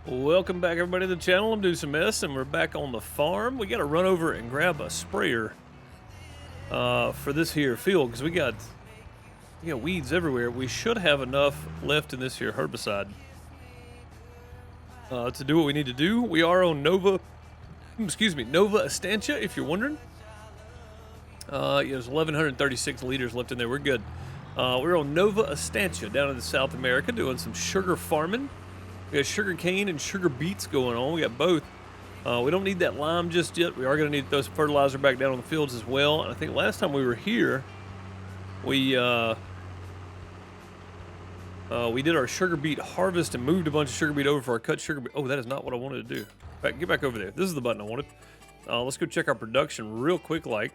Welcome back, everybody, to the channel. I'm doing some mess, and we're back on the farm. We got to run over and grab a sprayer for this here field because we got weeds everywhere. We should have enough left in this here herbicide to do what we need to do. We are on Nova Estancia, if you're wondering. There's 1,136 liters left in there. We're good. We're on Nova Estancia down in South America doing some sugar farming. We got sugar cane and sugar beets going on. We got both. We don't need that lime just yet. We are going to need those fertilizer back down on the fields as well. And I think last time we were here, we did our sugar beet harvest and moved a bunch of sugar beet over for our cut sugar beet. Oh, that is not what I wanted to do. Get back over there. This is the button I wanted. Let's go check our production real quick, like.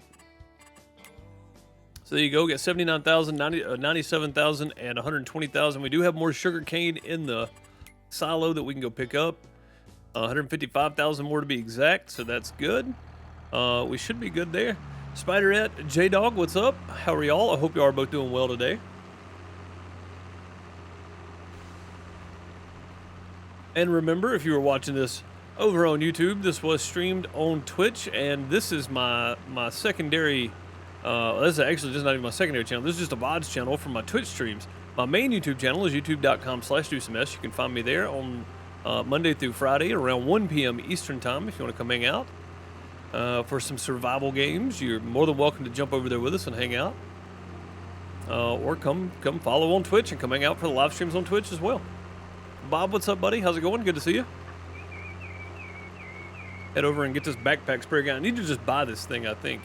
So there you go. We got 79,000, 97,000, and 120,000. We do have more sugar cane in the silo that we can go pick up. 155,000 more to be exact, so that's good. We should be good there. Spiderette, J-Dog, what's up? How are y'all? I hope you are both doing well today. And remember, if you were watching this over on YouTube, this was streamed on Twitch, and this is my secondary. This is actually just not even my secondary channel. This is just a VODs channel from my Twitch streams. My main YouTube channel is youtube.com/DoSomeMess. You can find me there on Monday through Friday around 1 p.m. Eastern Time if you want to come hang out for some survival games. You're more than welcome to jump over there with us and hang out. Or come follow on Twitch and come hang out for the live streams on Twitch as well. Bob, what's up, buddy? How's it going? Good to see you. Head over and get this backpack spray gun. I need to just buy this thing, I think.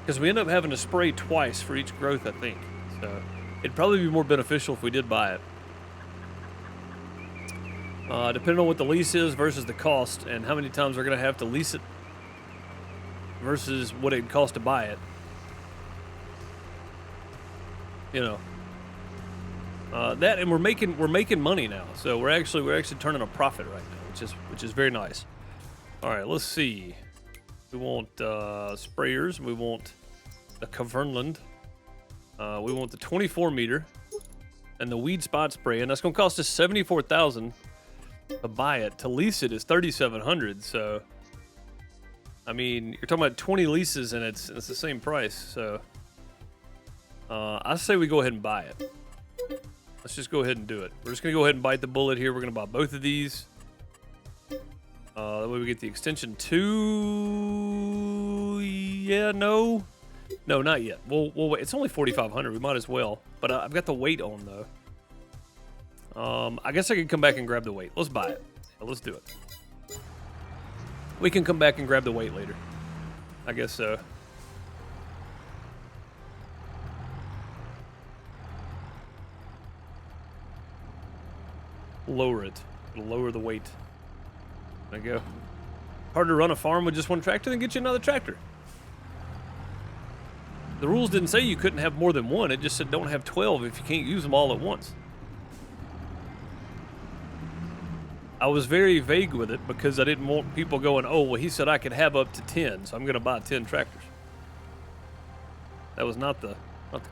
Because we end up having to spray twice for each growth, I think. So it'd probably be more beneficial if we did buy it. Depending on what the lease is versus the cost and how many times we're going to have to lease it versus what it'd cost to buy it. You know. That, and we're making money now. So we're actually turning a profit right now, which is very nice. All right, let's see. We want sprayers. We want the Cavernland. We want the 24 meter and the weed spot spray, and that's going to cost us $74,000 to buy it. To lease it is $3,700. So, I mean, you're talking about 20 leases, and it's the same price. So, I say we go ahead and buy it. Let's just go ahead and do it. We're just going to go ahead and bite the bullet here. We're going to buy both of these. That way we get the extension 2. Yeah, no, not yet. We'll wait. It's only 4,500. We might as well. But I've got the weight on though. I guess I could come back and grab the weight. Let's buy it. Yeah, let's do it. We can come back and grab the weight later. I guess so. Lower it. It'll lower the weight. There you go. Hard to run a farm with just one tractor, then get you another tractor. The rules didn't say you couldn't have more than one. It just said don't have 12 if you can't use them all at once. I was very vague with it because I didn't want people going, oh, well, he said I could have up to 10, so I'm going to buy 10 tractors. That was not the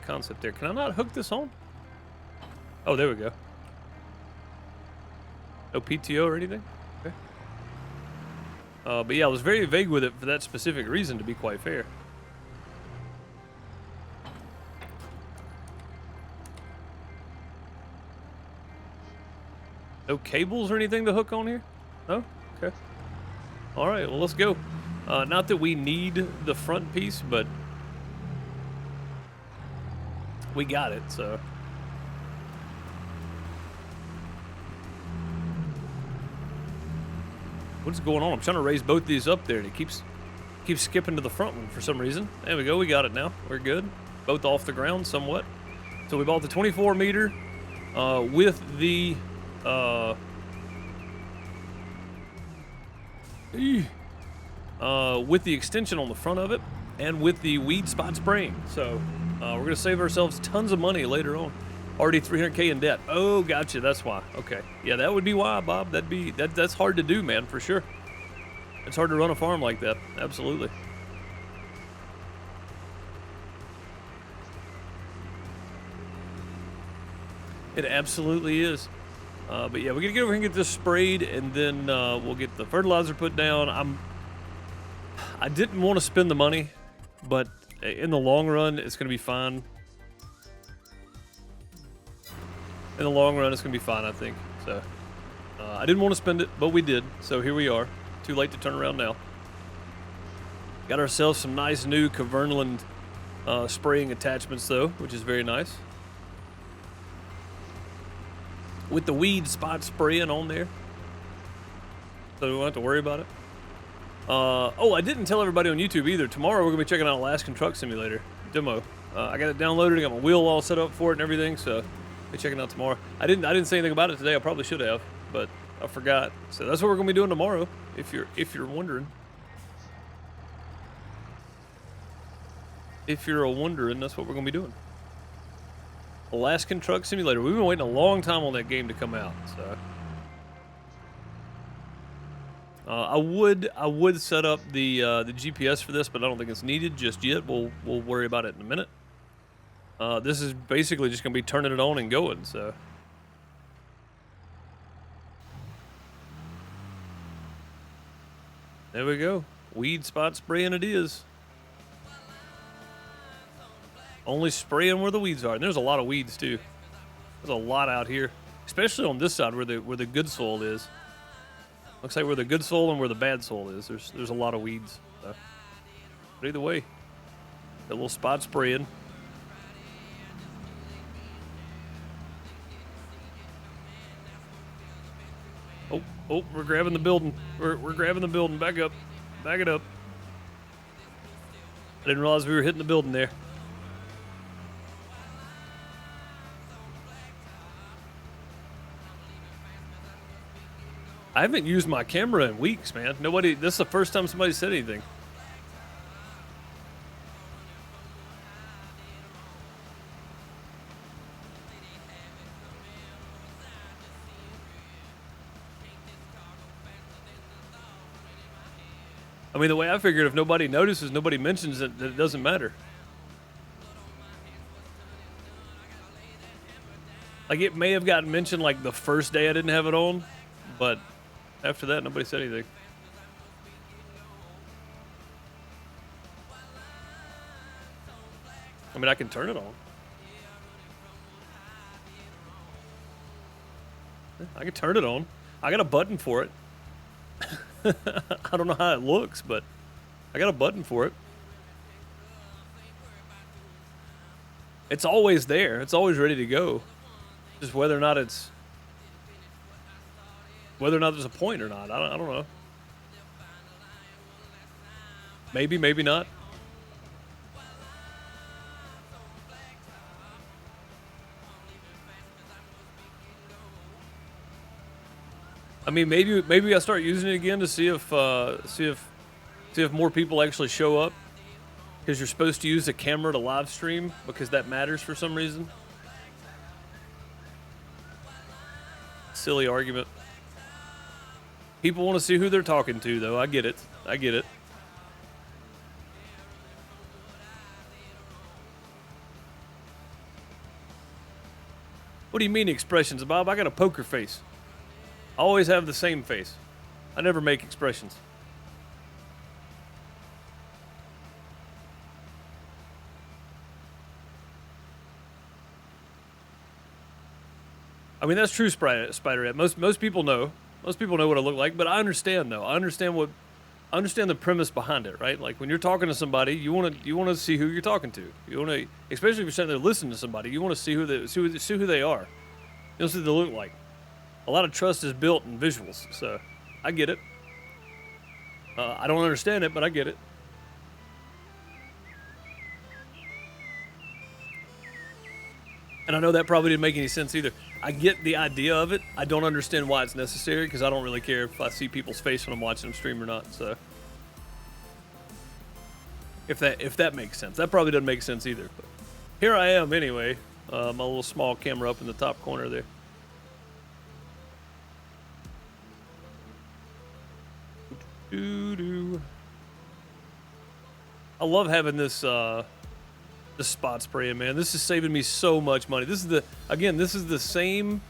concept there. Can I not hook this on? Oh, there we go. No PTO or anything? Okay. But yeah, I was very vague with it for that specific reason, to be quite fair. No cables or anything to hook on here? No? Okay. All right, well, let's go. Not that we need the front piece, but we got it, so. What's going on? I'm trying to raise both these up there, and it keeps skipping to the front one for some reason. There we go. We got it now. We're good. Both off the ground somewhat. So we bought the 24 meter with the extension on the front of it, and with the weed spot spraying. So we're gonna save ourselves tons of money later on. Already 300K in debt. Oh, gotcha. That's why. Okay. Yeah, that would be why, Bob. That's hard to do, man, for sure. It's hard to run a farm like that. Absolutely. It absolutely is. But yeah, we're gonna get over here and get this sprayed, and then we'll get the fertilizer put down. I didn't want to spend the money, but in the long run, it's gonna be fine. In the long run, it's gonna be fine, I think. So I didn't want to spend it, but we did. So here we are. Too late to turn around now. Got ourselves some nice new Cavernaland spraying attachments, though, which is very nice. With the weed spot spraying on there, so we won't have to worry about it. Oh, I didn't tell everybody on YouTube either. Tomorrow we're gonna be checking out Alaskan Truck Simulator demo. I got it downloaded. I got my wheel all set up for it and everything. So be checking out tomorrow. I didn't say anything about it today. I probably should have, but I forgot. So that's what we're gonna be doing tomorrow. If you're wondering. If you're wondering, that's what we're gonna be doing. Alaskan Truck Simulator. We've been waiting a long time on that game to come out. So I would set up the GPS for this, but I don't think it's needed just yet. We'll worry about it in a minute. This is basically just gonna be turning it on and going. So there we go. Weed spot spraying it is. Only spraying where the weeds are. And there's a lot of weeds too. There's a lot out here, especially on this side where the good soil is. Looks like where the good soil and where the bad soil is. There's a lot of weeds. So. But either way, that little spot spraying. Oh, we're grabbing the building. We're grabbing the building. Back up. Back it up. I didn't realize we were hitting the building there. I haven't used my camera in weeks, man. This is the first time somebody said anything. I mean, the way I figured, if nobody notices, nobody mentions it, that it doesn't matter. Like, it may have gotten mentioned, like, the first day I didn't have it on, but after that, nobody said anything. I mean, I can turn it on. I can turn it on. I got a button for it. I don't know how it looks, but I got a button for it. It's always there. It's always ready to go. Just whether or not there's a point or not. I don't know. Maybe, maybe not. I mean, maybe I start using it again to see if more people actually show up, because you're supposed to use a camera to live stream because that matters for some reason. Silly argument. People want to see who they're talking to, though. I get it. I get it. What do you mean expressions, Bob? I got a poker face. I always have the same face. I never make expressions. I mean, that's true, Spider-Rat. Most people know. Most people know what I look like, but I understand, though. I understand the premise behind it, right? Like, when you're talking to somebody, you want to see who you're talking to. You want to, especially if you're sitting there listening to somebody, you want to see who they are. You know, see what they look like. A lot of trust is built in visuals, so I get it. I don't understand it, but I get it. And I know that probably didn't make any sense either. I get the idea of it. I don't understand why it's necessary, because I don't really care if I see people's face when I'm watching them stream or not. So if that makes sense. That probably doesn't make sense either. But here I am anyway. My little small camera up in the top corner there. I love having this The spot spraying, man. This is saving me so much money. This is the same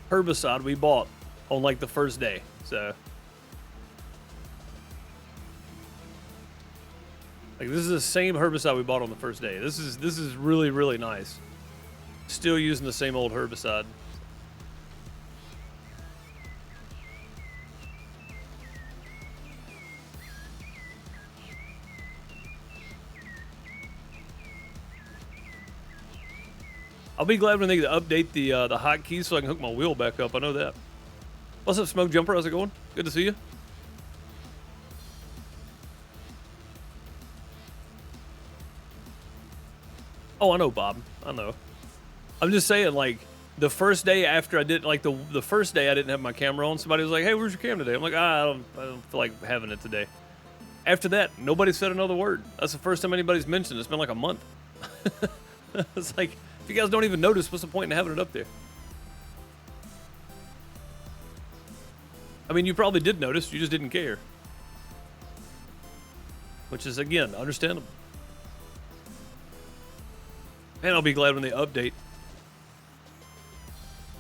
herbicide we bought on like the first day. So like this is the same herbicide we bought on the first day. This is really, really nice. Still using the same old herbicide. I'll be glad when they update the hotkeys so I can hook my wheel back up. I know that. What's up, Smoke Jumper? How's it going? Good to see you. Oh, I know, Bob. I know. I'm just saying, like, the first day after I did, like, the first day I didn't have my camera on, somebody was like, hey, where's your camera today? I'm like, I don't feel like having it today. After that, nobody said another word. That's the first time anybody's mentioned it. It's been like a month. It's like, if you guys don't even notice, what's the point in having it up there? I mean, you probably did notice, you just didn't care. Which is, again, understandable. And I'll be glad when they update.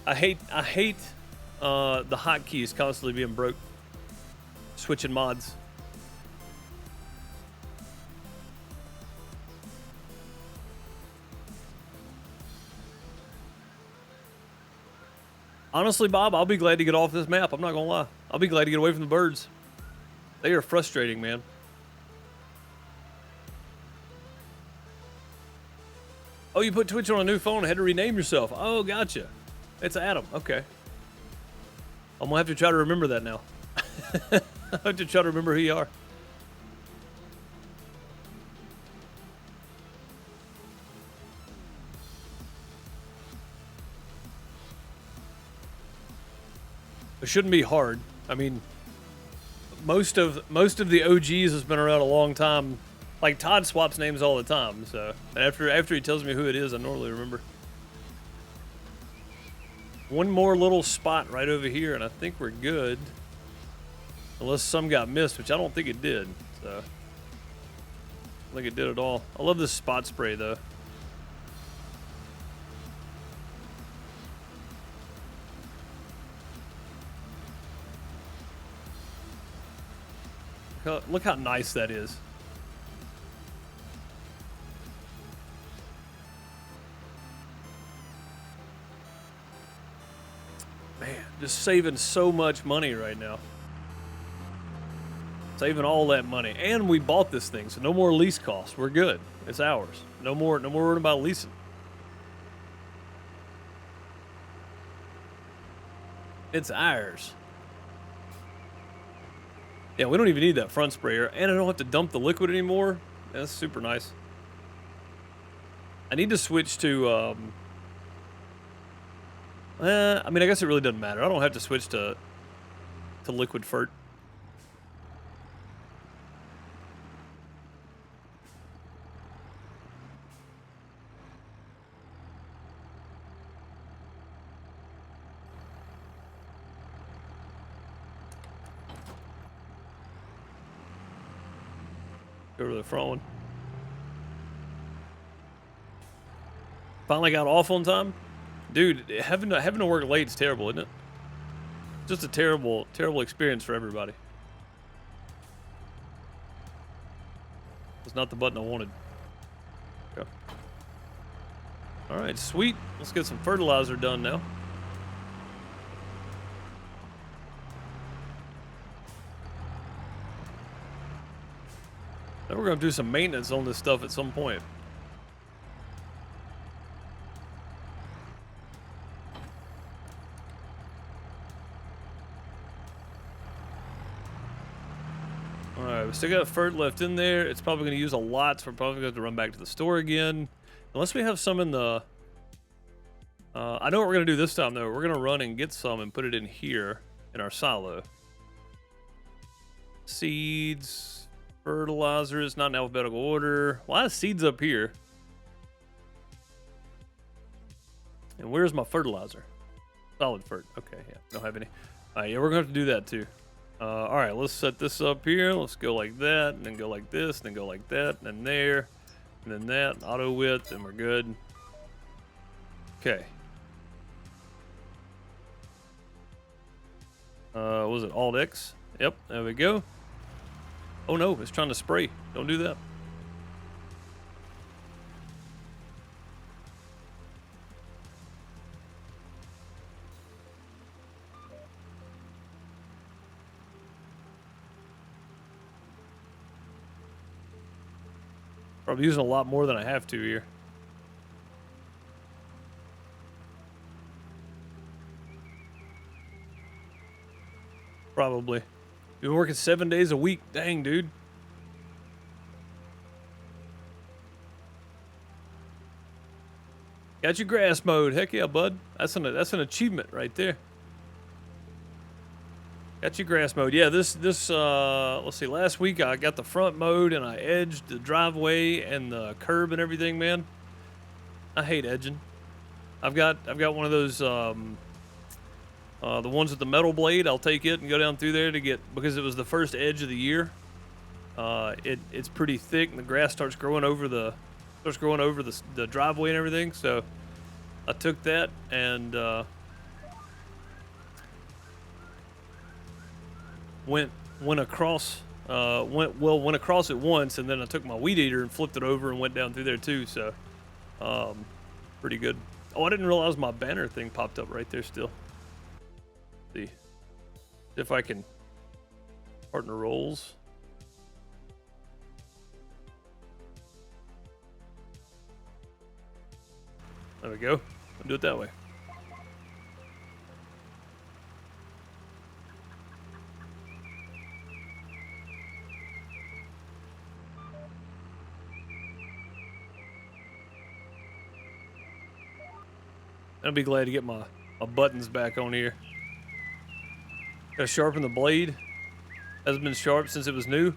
I hate the hotkeys constantly being broke. Switching mods. Honestly, Bob, I'll be glad to get off this map. I'm not gonna lie. I'll be glad to get away from the birds. They are frustrating, man. Oh, you put Twitch on a new phone and had to rename yourself. Oh, gotcha. It's Adam. Okay. I'm gonna have to try to remember that now. I have to try to remember who you are. It shouldn't be hard. I mean, most of the OGs has been around a long time. Like Todd swaps names all the time, so after he tells me who it is, I normally remember. One more little spot right over here, and I think we're good. Unless some got missed, which I don't think it did. So I don't think it did at all. I love this spot spray though. Look how nice that is. Man, just saving so much money right now. Saving all that money. And we bought this thing, so no more lease costs. We're good. It's ours. No more worrying about leasing. It's ours. Yeah, we don't even need that front sprayer, and I don't have to dump the liquid anymore. That's super nice. I need to switch to, I mean, I guess it really doesn't matter. I don't have to switch to liquid fert. Go to the front one. Finally got off on time. Dude, having to work late is terrible, isn't it? Just a terrible experience for everybody. It's not the button I wanted. Go. All right, sweet. Let's get some fertilizer done now. Then we're gonna do some maintenance on this stuff at some point. Alright, we still got fert left in there. It's probably going to use a lot, so we're probably going to have to run back to the store again. Unless we have some in the... I know what we're going to do this time, though. We're going to run and get some and put it in here in our silo. Seeds... Fertilizer is not in alphabetical order. A lot of seeds up here. And where's my fertilizer? Solid fert. Okay, yeah, don't have any. Yeah, we're gonna have to do that too. All right, let's set this up here. Let's go like that, and then go like this, and then go like that, and then there. And then that, auto width, and we're good. Okay. Was it Alt X? Yep, there we go. Oh no, it's trying to spray. Don't do that. Probably using a lot more than I have to here. Probably. You've been working 7 days a week. Dang, dude. Got your grass mowed. Heck yeah, bud. That's an achievement right there. Got your grass mowed. Yeah, this let's see, last week I got the front mowed and I edged the driveway and the curb and everything, man. I hate edging. I've got one of those the ones with the metal blade. I'll take it and go down through there to get, because it was the first edge of the year. It's pretty thick and the grass starts growing over the driveway and everything. So I took that and went across it once, and then I took my weed eater and flipped it over and went down through there too. So pretty good. Oh, I didn't realize my banner thing popped up right there still. Let's see if I can partner roles. There we go. I'll do it that way. I'll be glad to get my buttons back on here. Gotta sharpen the blade. Hasn't been sharp since it was new.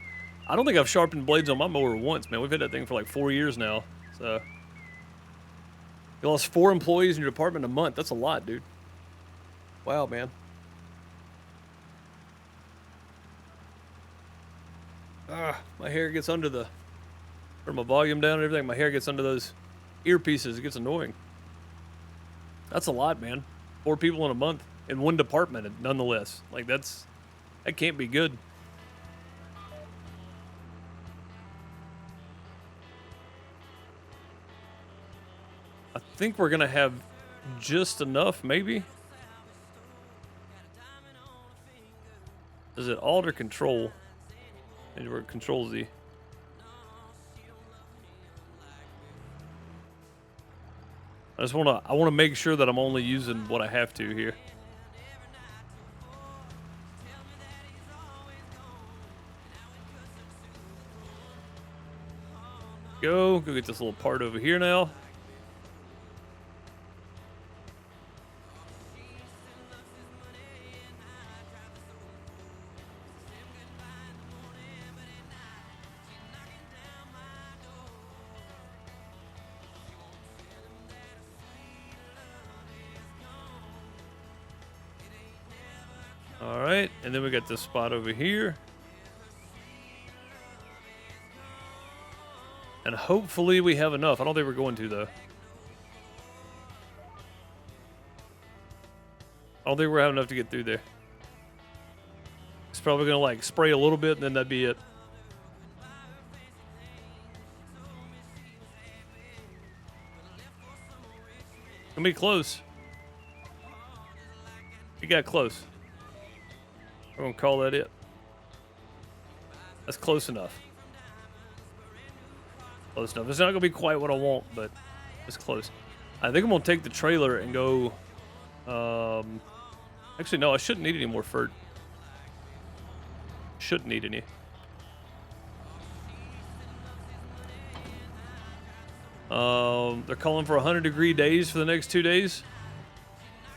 I don't think I've sharpened blades on my mower once, man. We've had that thing for like 4 years now. So you lost 4 employees in your department a month. That's a lot, dude. Wow, man. My hair gets under the, turn my volume down and everything. My hair gets under those earpieces. It gets annoying. That's a lot, man. 4 people in a month in one department, nonetheless. Like that can't be good. I think we're gonna have just enough, maybe. Is it Alt or Control? Maybe we're Control Z. I wanna make sure that I'm only using what I have to here. Go get this little part over here now. All right, and then we got this spot over here. And hopefully we have enough. I don't think we're going to, though. I don't think we're having enough to get through there. It's probably going to, like, spray a little bit, and then that'd be it. Gonna be close. We got close. We're gonna call that it. That's close enough. Close enough. It's not gonna be quite what I want, but it's close. I think I'm gonna take the trailer and go. Actually, no, I shouldn't need any more fert. Shouldn't need any. They're calling for 100-degree days for the next 2 days.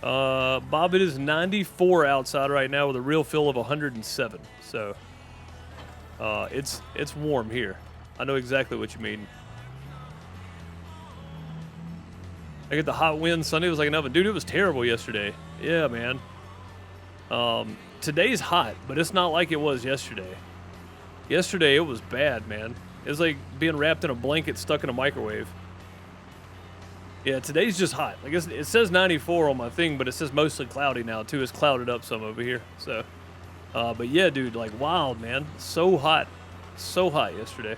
Bob, it is 94 outside right now with a real feel of 107. So, it's warm here. I know exactly what you mean. I get the hot wind. Sunday was like an oven. Dude, it was terrible yesterday. Yeah, man. Today's hot, but it's not like it was yesterday. Yesterday, it was bad, man. It's like being wrapped in a blanket stuck in a microwave. Yeah, today's just hot. I guess it says 94 on my thing, but it says mostly cloudy now too. It's clouded up some over here. So, but yeah, dude, like wild, man. So hot yesterday.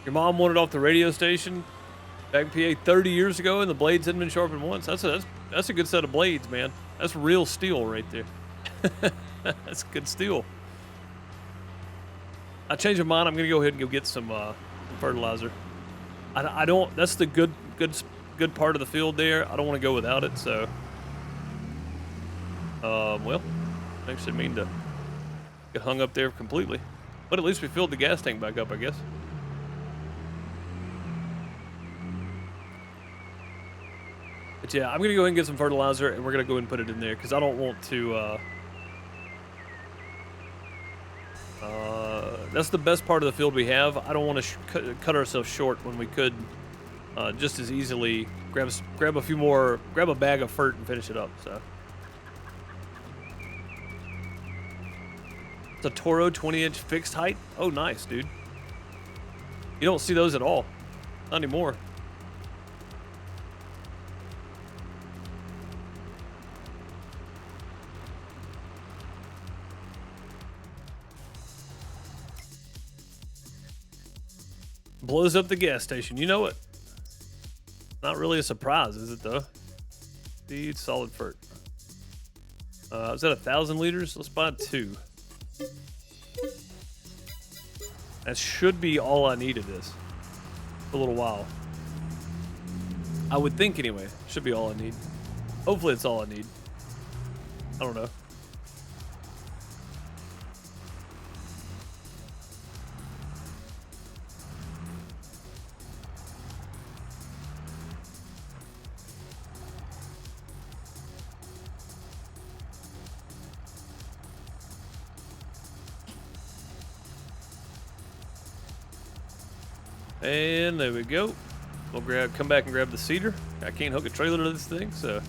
Your mom wanted off the radio station back in PA 30 years ago, and the blades hadn't been sharpened once. That's a good set of blades, man. That's real steel right there. That's good steel. I changed my mind. I'm gonna go ahead and go get some fertilizer. I don't. That's the good part of the field there. I don't want to go without it. So, well, I actually mean to get hung up there completely, but at least we filled the gas tank back up, I guess. But yeah, I'm gonna go ahead and get some fertilizer, and we're gonna go ahead and put it in there because I don't want to. That's the best part of the field we have. I don't want to cut ourselves short when we could just as easily grab a bag of fert and finish it up. So it's a Toro 20-inch fixed height. Oh, nice, dude. You don't see those at all, not anymore. Blows up the gas station. You know it. Not really a surprise, is it though? Seed solid fert. Is that 1,000 liters? Let's buy 2. That should be all I need of this. For a little while. I would think anyway. Should be all I need. Hopefully it's all I need. I don't know. And there we go. We'll come back and grab the seeder. I can't hook a trailer to this thing, so.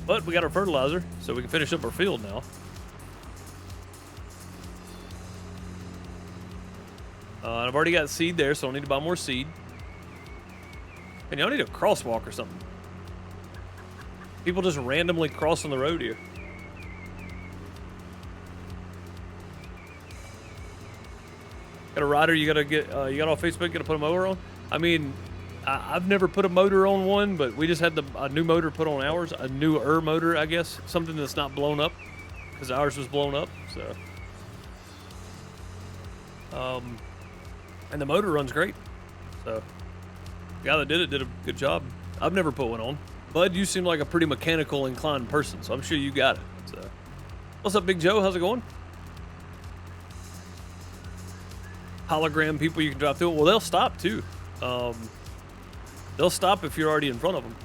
But we got our fertilizer, so we can finish up our field now. And I've already got seed there, so I don't need to buy more seed. And y'all need a crosswalk or something. People just randomly crossing the road here. Got a rider you gotta get, you got on Facebook, gotta put a mower on? I mean, I've never put a motor on one, but we just had a new motor put on ours. A newer motor, I guess. Something that's not blown up, because ours was blown up, so. And the motor runs great. So, the guy that did it did a good job. I've never put one on. Bud, you seem like a pretty mechanical inclined person, so I'm sure you got it. So, what's up, Big Joe? How's it going? Hologram people you can drive through it. Well, they'll stop too. They'll stop if you're already in front of them.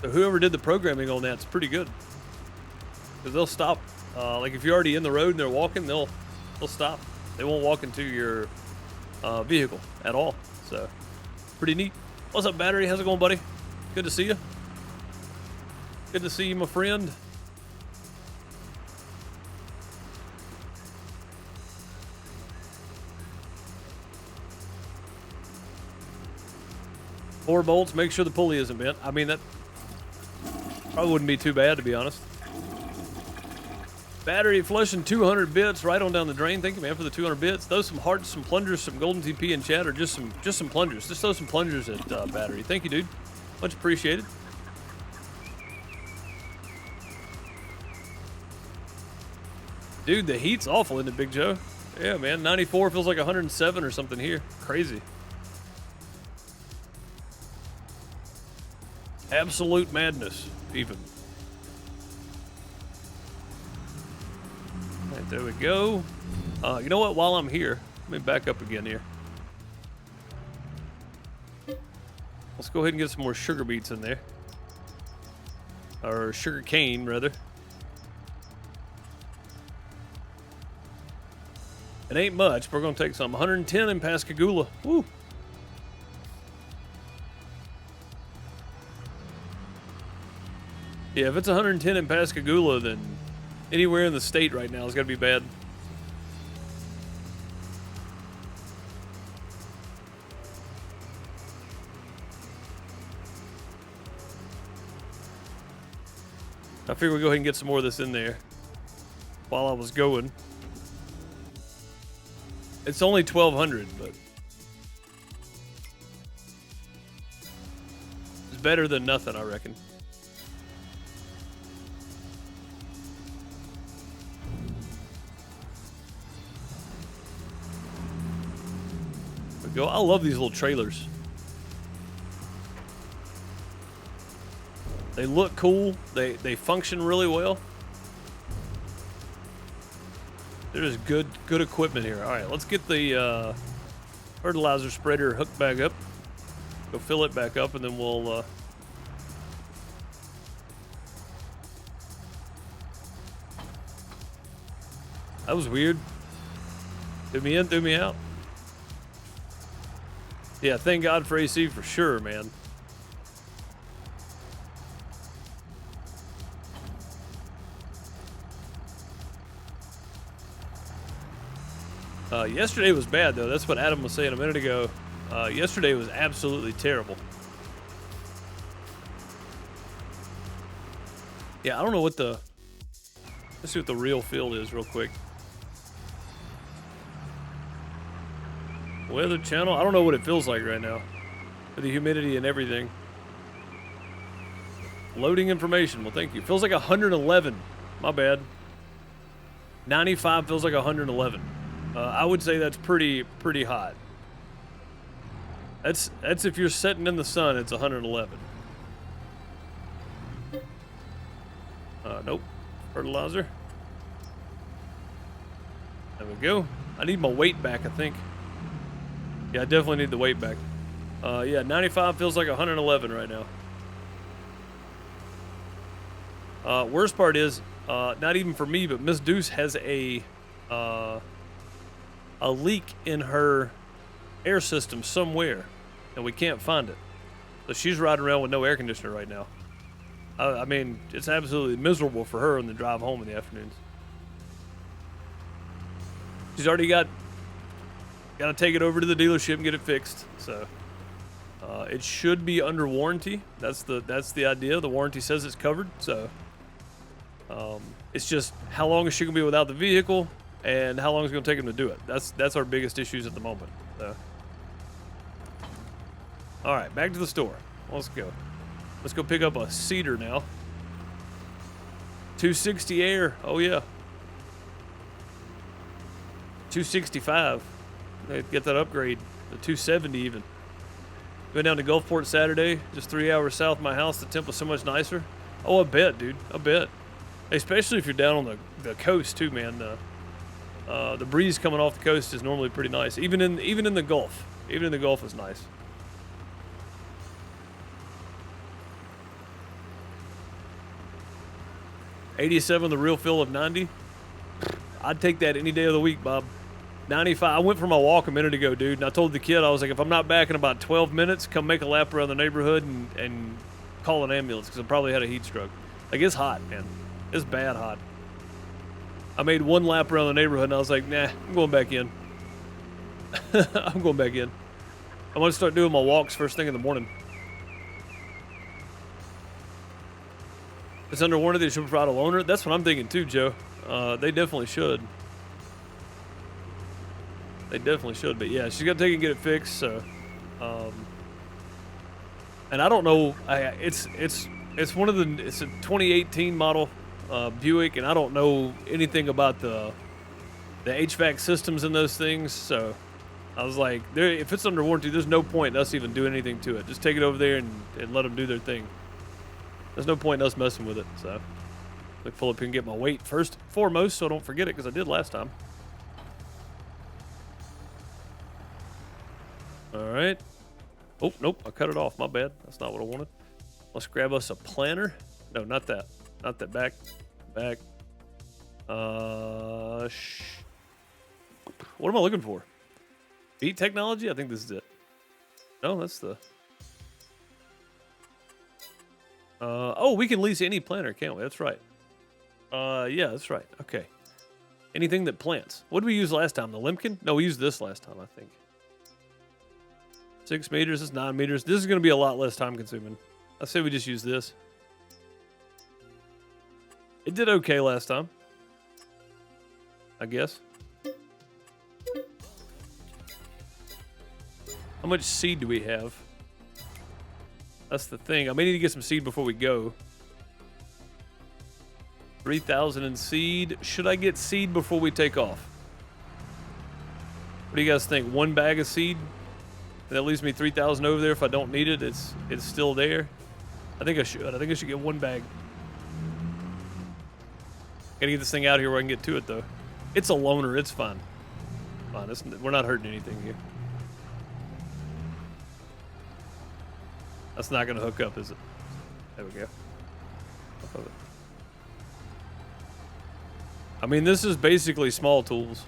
So whoever did the programming on that's pretty good. Because they'll stop. Like if you're already in the road and they're walking, they'll stop. They won't walk into your vehicle at all. So pretty neat. What's up, Battery? How's it going, buddy? Good to see you. Good to see you, my friend. Four bolts, make sure the pulley isn't bent. I mean, that probably wouldn't be too bad, to be honest. Battery flushing 200 bits right on down the drain. Thank you, man, for the 200 bits. Throw some hearts, some plungers, some golden TP in chat, or just some plungers. Just throw some plungers at Battery. Thank you, dude. Much appreciated. Dude, the heat's awful, isn't it, Big Joe? Yeah, man, 94 feels like 107 or something here. Crazy. Absolute madness, even. All right, there we go. You know what? While I'm here, let me back up again here. Let's go ahead and get some more sugar beets in there. Or sugar cane, rather. It ain't much, but we're going to take some. 110 in Pascagoula. Woo! Yeah, if it's 110 in Pascagoula, then Anywhere in the state right now is gonna be bad. I figure we go ahead and get some more of this in there while I was going. It's only 1,200, but it's better than nothing, I reckon. There we go. I love these little trailers. They look cool. They function really well. There's good equipment here. All right, let's get the fertilizer spreader hooked back up. Go fill it back up, and then we'll. That was weird. Threw me in, threw me out. Yeah, thank God for AC for sure, man. Yesterday was bad, though. That's what Adam was saying a minute ago. Yesterday was absolutely terrible. Yeah, I don't know what the... Let's see what the real field is real quick. Weather channel? I don't know what it feels like right now. For the humidity and everything. Loading information. Well, thank you. Feels like 111. My bad. 95 feels like 111. I would say that's pretty hot. That's if you're sitting in the sun, it's 111. Nope. Fertilizer. There we go. I need my weight back, I think. Yeah, I definitely need the weight back. Yeah, 95 feels like 111 right now. Worst part is, not even for me, but Miss Deuce has a leak in her air system somewhere, and we can't find it. So she's riding around with no air conditioner right now. I mean, it's absolutely miserable for her on the drive home in the afternoons. She's already got to take it over to the dealership and get it fixed. So it should be under warranty. That's the idea. The warranty says it's covered. So it's just how long is she gonna be without the vehicle, and how long is it gonna take him to do it? That's our biggest issues at the moment. So. All right, back to the store. Let's go. Let's go pick up a cedar now. 260 air. Oh yeah. 265. Get that upgrade. The 270 even. Went down to Gulfport Saturday, just 3 hours south of my house. The temp was so much nicer. Oh, I bet, dude. I bet. Especially if you're down on the coast too, man. The breeze coming off the coast is normally pretty nice. Even in the Gulf. Even in the Gulf is nice. $87, the real fill of 90. I'd take that any day of the week, Bob. 95. I went for my walk a minute ago, dude, and I told the kid, I was like, if I'm not back in about 12 minutes, come make a lap around the neighborhood and call an ambulance, because I probably had a heat stroke. Like, it's hot, man. It's bad hot. I made one lap around the neighborhood, and I was like, nah, I'm going back in. I'm going back in. I'm going to start doing my walks first thing in the morning. It's under warranty, they should provide a loaner. That's what I'm thinking too, Joe. They definitely should. They definitely should, but yeah, she's got to take it and get it fixed. So, and I don't know. It's one of the. It's a 2018 model Buick, and I don't know anything about the HVAC systems in those things. So, I was like, if it's under warranty, there's no point in us even doing anything to it. Just take it over there and let them do their thing. There's no point in us messing with it. So, let me pull up here and get my weight first, foremost, so I don't forget it, because I did last time. All right. Oh, nope. I cut it off. My bad. That's not what I wanted. Let's grab us a planter. No, not that. Not that. Back. Back. What am I looking for? Beat technology? I think this is it. No, that's the... oh, we can lease any planter, can't we? That's right. Yeah, that's right. Okay. Anything that plants. What did we use last time? The limpkin? No, we used this last time, I think. 6 meters, is 9 meters. This is going to be a lot less time consuming. I say we just use this. It did okay last time, I guess. How much seed do we have? That's the thing. I may need to get some seed before we go. 3,000 in seed. Should I get seed before we take off? What do you guys think? 1 bag of seed? That leaves me 3,000 over there. If I don't need it, it's still there. I think I should. I think I should get 1 bag. Gotta get this thing out here where I can get to it, though. It's a loner. It's fine. Fine. We're not hurting anything here. That's not gonna hook up, is it? There we go. Off of it. I mean, this is basically small tools.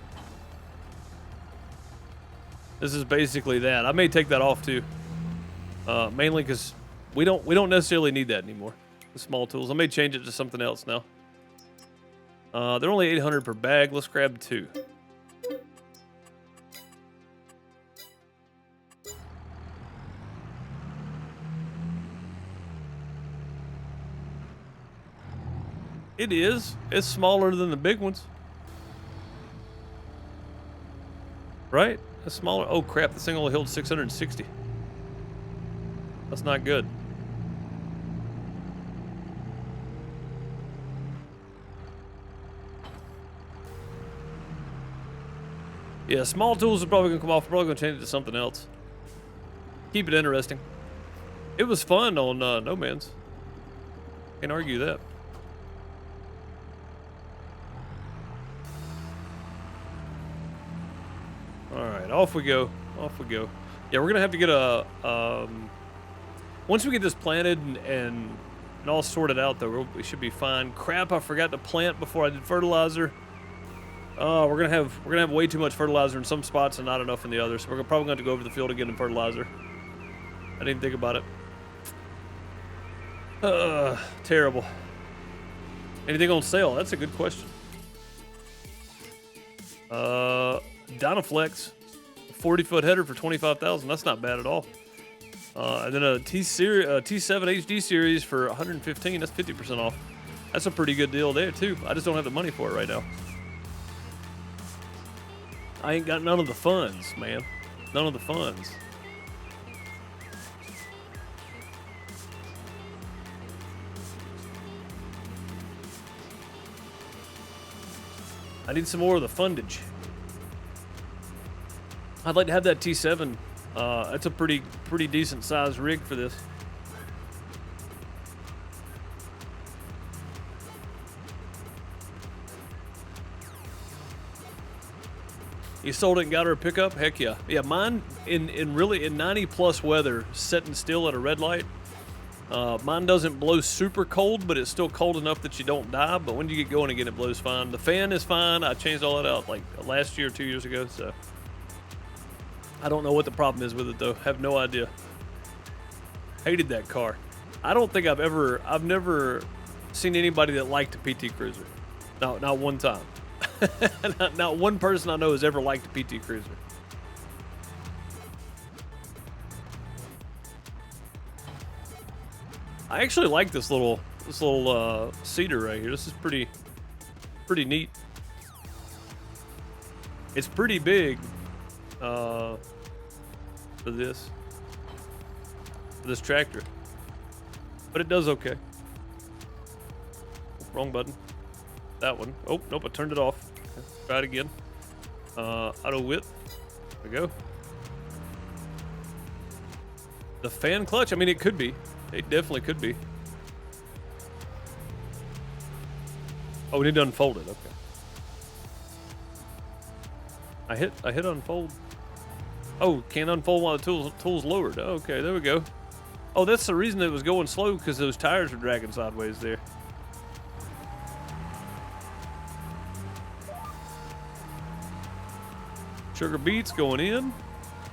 This is basically that. I may take that off too, mainly because we don't necessarily need that anymore. The small tools. I may change it to something else now. They're only 800 per bag. Let's grab 2. It is. It's smaller than the big ones. Right? It's smaller. Oh, crap. This thing only holds 660. That's not good. Yeah, small tools are probably going to come off. Probably going to change it to something else. Keep it interesting. It was fun on No Man's. Can't argue that. Alright, off we go. Off we go. Yeah, we're going to have to get a... once we get this planted and all sorted out, though, we should be fine. Crap, I forgot to plant before I did fertilizer. We're gonna have way too much fertilizer in some spots and not enough in the others. So we're probably going to go over the field again and fertilizer. I didn't think about it. Terrible. Anything on sale? That's a good question. Dynaflex, 40-foot header for 25,000. That's not bad at all. And then a T7 HD series for 115. That's 50% off. That's a pretty good deal there too. I just don't have the money for it right now. I ain't got none of the funds, man. None of the funds. I need some more of the fundage. I'd like to have that T7. That's a pretty decent sized rig for this. You sold it and got her a pickup? Heck yeah. Yeah, mine in 90 plus weather, sitting still at a red light. Mine doesn't blow super cold, but it's still cold enough that you don't die. But when you get going again, it blows fine. The fan is fine. I changed all that out like last year or 2 years ago. So I don't know what the problem is with it though. Have no idea. Hated that car. I don't think I've never seen anybody that liked a PT Cruiser. No, not one time. Not one person I know has ever liked a PT Cruiser. I actually like this little seeder right here. This is pretty neat. It's pretty big for this tractor, but it does okay. Wrong button. That one. Oh nope, I turned it off. Try it again. Auto width. There we go. The fan clutch. I mean, it could be. It definitely could be. Oh, we need to unfold it. Okay. I hit unfold. Oh, can't unfold while the tool's lowered. Okay, there we go. Oh, that's the reason it was going slow, because those tires were dragging sideways there. Sugar beets going in.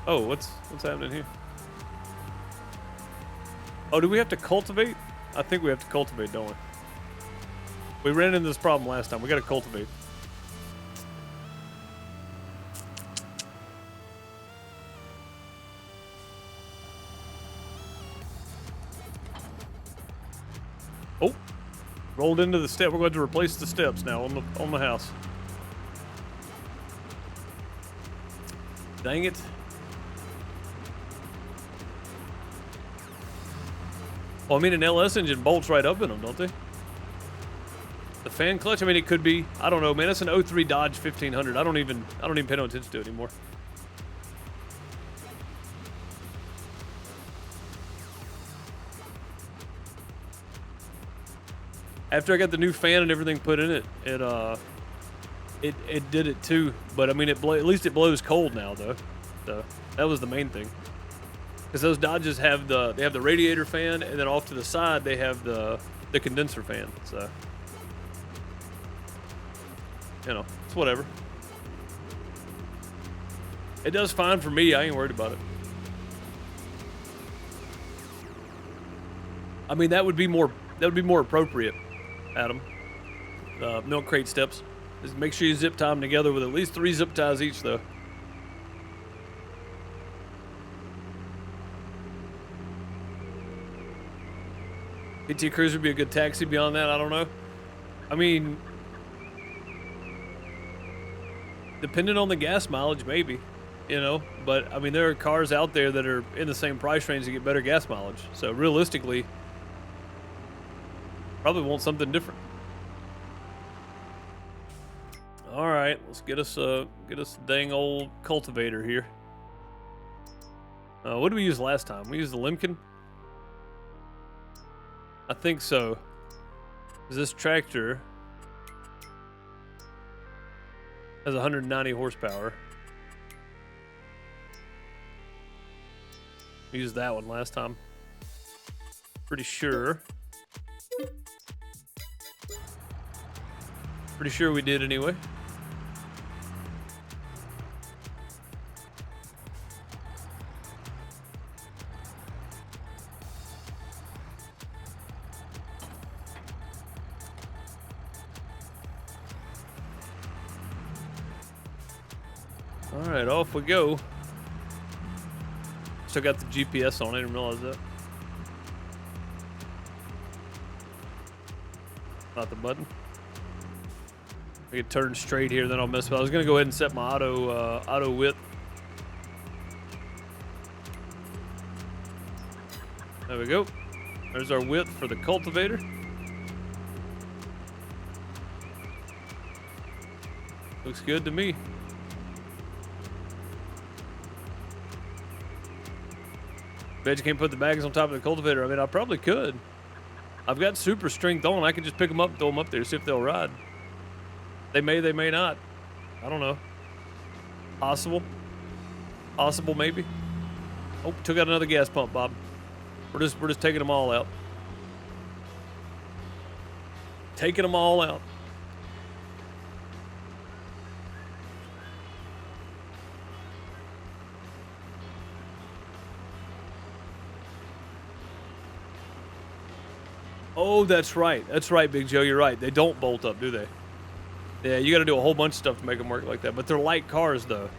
Oh, what's happening here? Oh, do we have to cultivate? I think we have to cultivate, don't we? We ran into this problem last time. We got to cultivate. Oh, rolled into the step. We're going to replace the steps now on the house. Dang it. Well, I mean, an LS engine bolts right up in them, don't they? The fan clutch, I mean, it could be. I don't know, man. It's an 03 Dodge 1500. I don't even pay no attention to it anymore. After I got the new fan and everything put in it, it did it too. But I mean, at least it blows cold now, though. So that was the main thing. Because those Dodges have the radiator fan, and then off to the side they have the condenser fan. So you know, it's whatever. It does fine for me. I ain't worried about it. I mean, that would be more appropriate, Adam. Milk crate steps. Just make sure you zip tie them together with at least 3 zip ties each, though. PT Cruiser would be a good taxi. Beyond that, I don't know. I mean, depending on the gas mileage, maybe, you know. But I mean, there are cars out there that are in the same price range that get better gas mileage. So realistically, probably want something different. All right, let's get us a dang old cultivator here. What did we use last time? We used the Limken. I think so. This tractor has 190 horsepower. We used that one last time. Pretty sure. Pretty sure we did anyway. All right, off we go. Still got the GPS on. I didn't realize that. Not the button. I can turn straight here, then I'll mess with it. I was gonna go ahead and set my auto width. There we go. There's our width for the cultivator. Looks good to me. Bet you can't put the bags on top of the cultivator. I mean, I probably could. I've got super strength on. I can just pick them up and throw them up there, see if they'll ride. They may not. I don't know. Possible. Possible, maybe. Oh, took out another gas pump, Bob. We're just taking them all out. Taking them all out. Oh, that's right. That's right, Big Joe. You're right. They don't bolt up, do they? Yeah, you got to do a whole bunch of stuff to make them work like that. But they're light cars, though.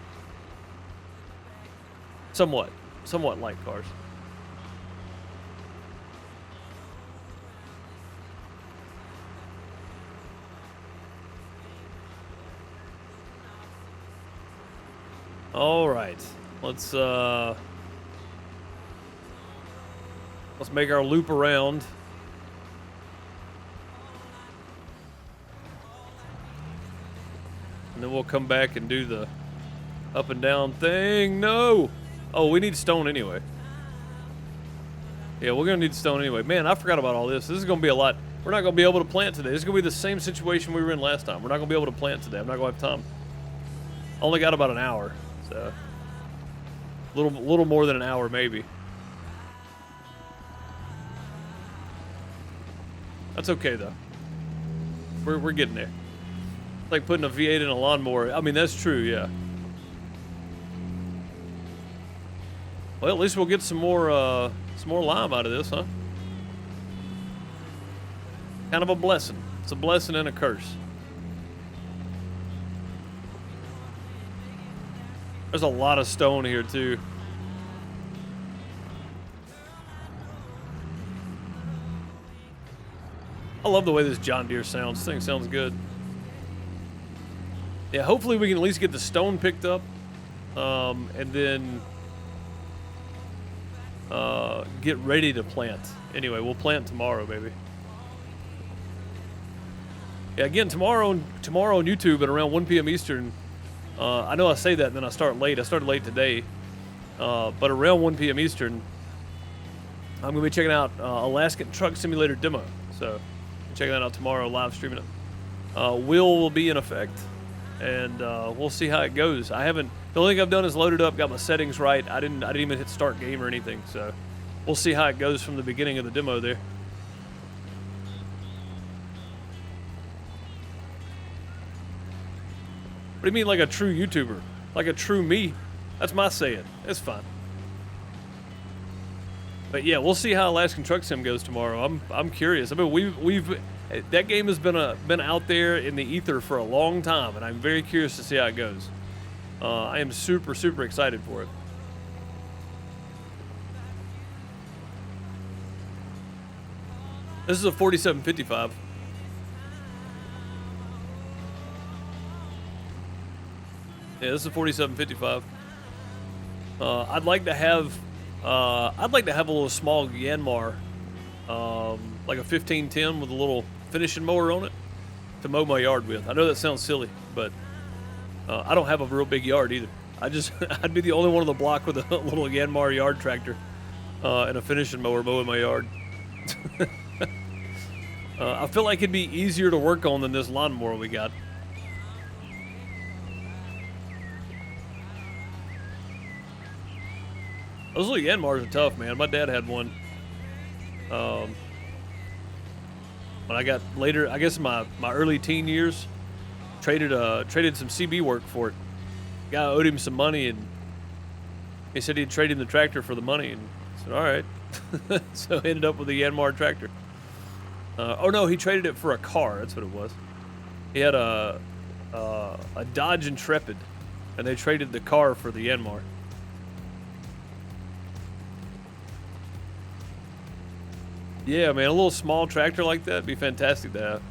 Somewhat light cars. All right. Let's make our loop around. And then we'll come back and do the up and down thing. No! Oh, we need stone anyway. Yeah, we're going to need stone anyway. Man, I forgot about all this. This is going to be a lot. We're not going to be able to plant today. This is going to be the same situation we were in last time. We're not going to be able to plant today. I'm not going to have time. Only got about an hour. So, a little more than an hour, maybe. That's okay, though. We're getting there. Like putting a V8 in a lawnmower. I mean, that's true, yeah. Well, at least we'll get some more lime out of this, huh? Kind of a blessing. It's a blessing and a curse. There's a lot of stone here too. I love the way this John Deere sounds. This thing sounds good. Yeah, hopefully we can at least get the stone picked up. And then get ready to plant. Anyway, we'll plant tomorrow, baby. Yeah, again, tomorrow on YouTube at around 1 p.m. Eastern. I know I say that and then I start late. I started late today. But around 1 p.m. Eastern, I'm going to be checking out Alaskan Truck Simulator demo. So, checking that out tomorrow, live streaming it. Will be in effect, and we'll see how it goes. The only thing I've done is loaded up, got my settings right. I didn't even hit start game or anything, so we'll see how it goes from the beginning of the demo there. What do you mean like a true YouTuber? Like a true me? That's my saying. It's fine. But yeah, we'll see how Alaskan Truck Sim goes tomorrow. I'm curious. I mean, that game has been out there in the ether for a long time, and I'm very curious to see how it goes. I am super excited for it. This is a 4755. Yeah, this is a 4755. I'd like to have a little small Yanmar, like a 1510 with a little finishing mower on it to mow my yard with. I know that sounds silly, but I don't have a real big yard either. I'd be the only one on the block with a little Yanmar yard tractor and a finishing mower mowing my yard. I feel like it'd be easier to work on than this lawnmower we got. Those little Yanmars are tough, man. My dad had one. When I got later, I guess in my early teen years, traded some CB work for it. Guy owed him some money, and he said he'd trade him the tractor for the money, and I said, all right. So I ended up with a Yanmar tractor. Oh no, he traded it for a car. That's what it was. He had a Dodge Intrepid, and they traded the car for the Yanmar. Yeah, man, a little small tractor like that would be fantastic to have.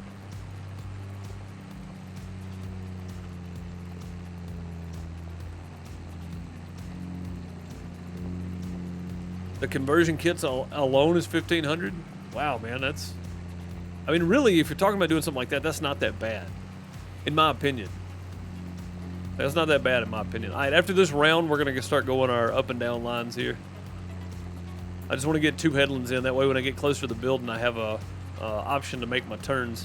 The conversion kits alone is $1,500. Wow, man, that's... I mean, really, if you're talking about doing something like that, that's not that bad, in my opinion. That's not that bad, in my opinion. All right, after this round, we're going to start going our up and down lines here. I just want to get 2 headlands in. That way, when I get closer to the building, I have a option to make my turns.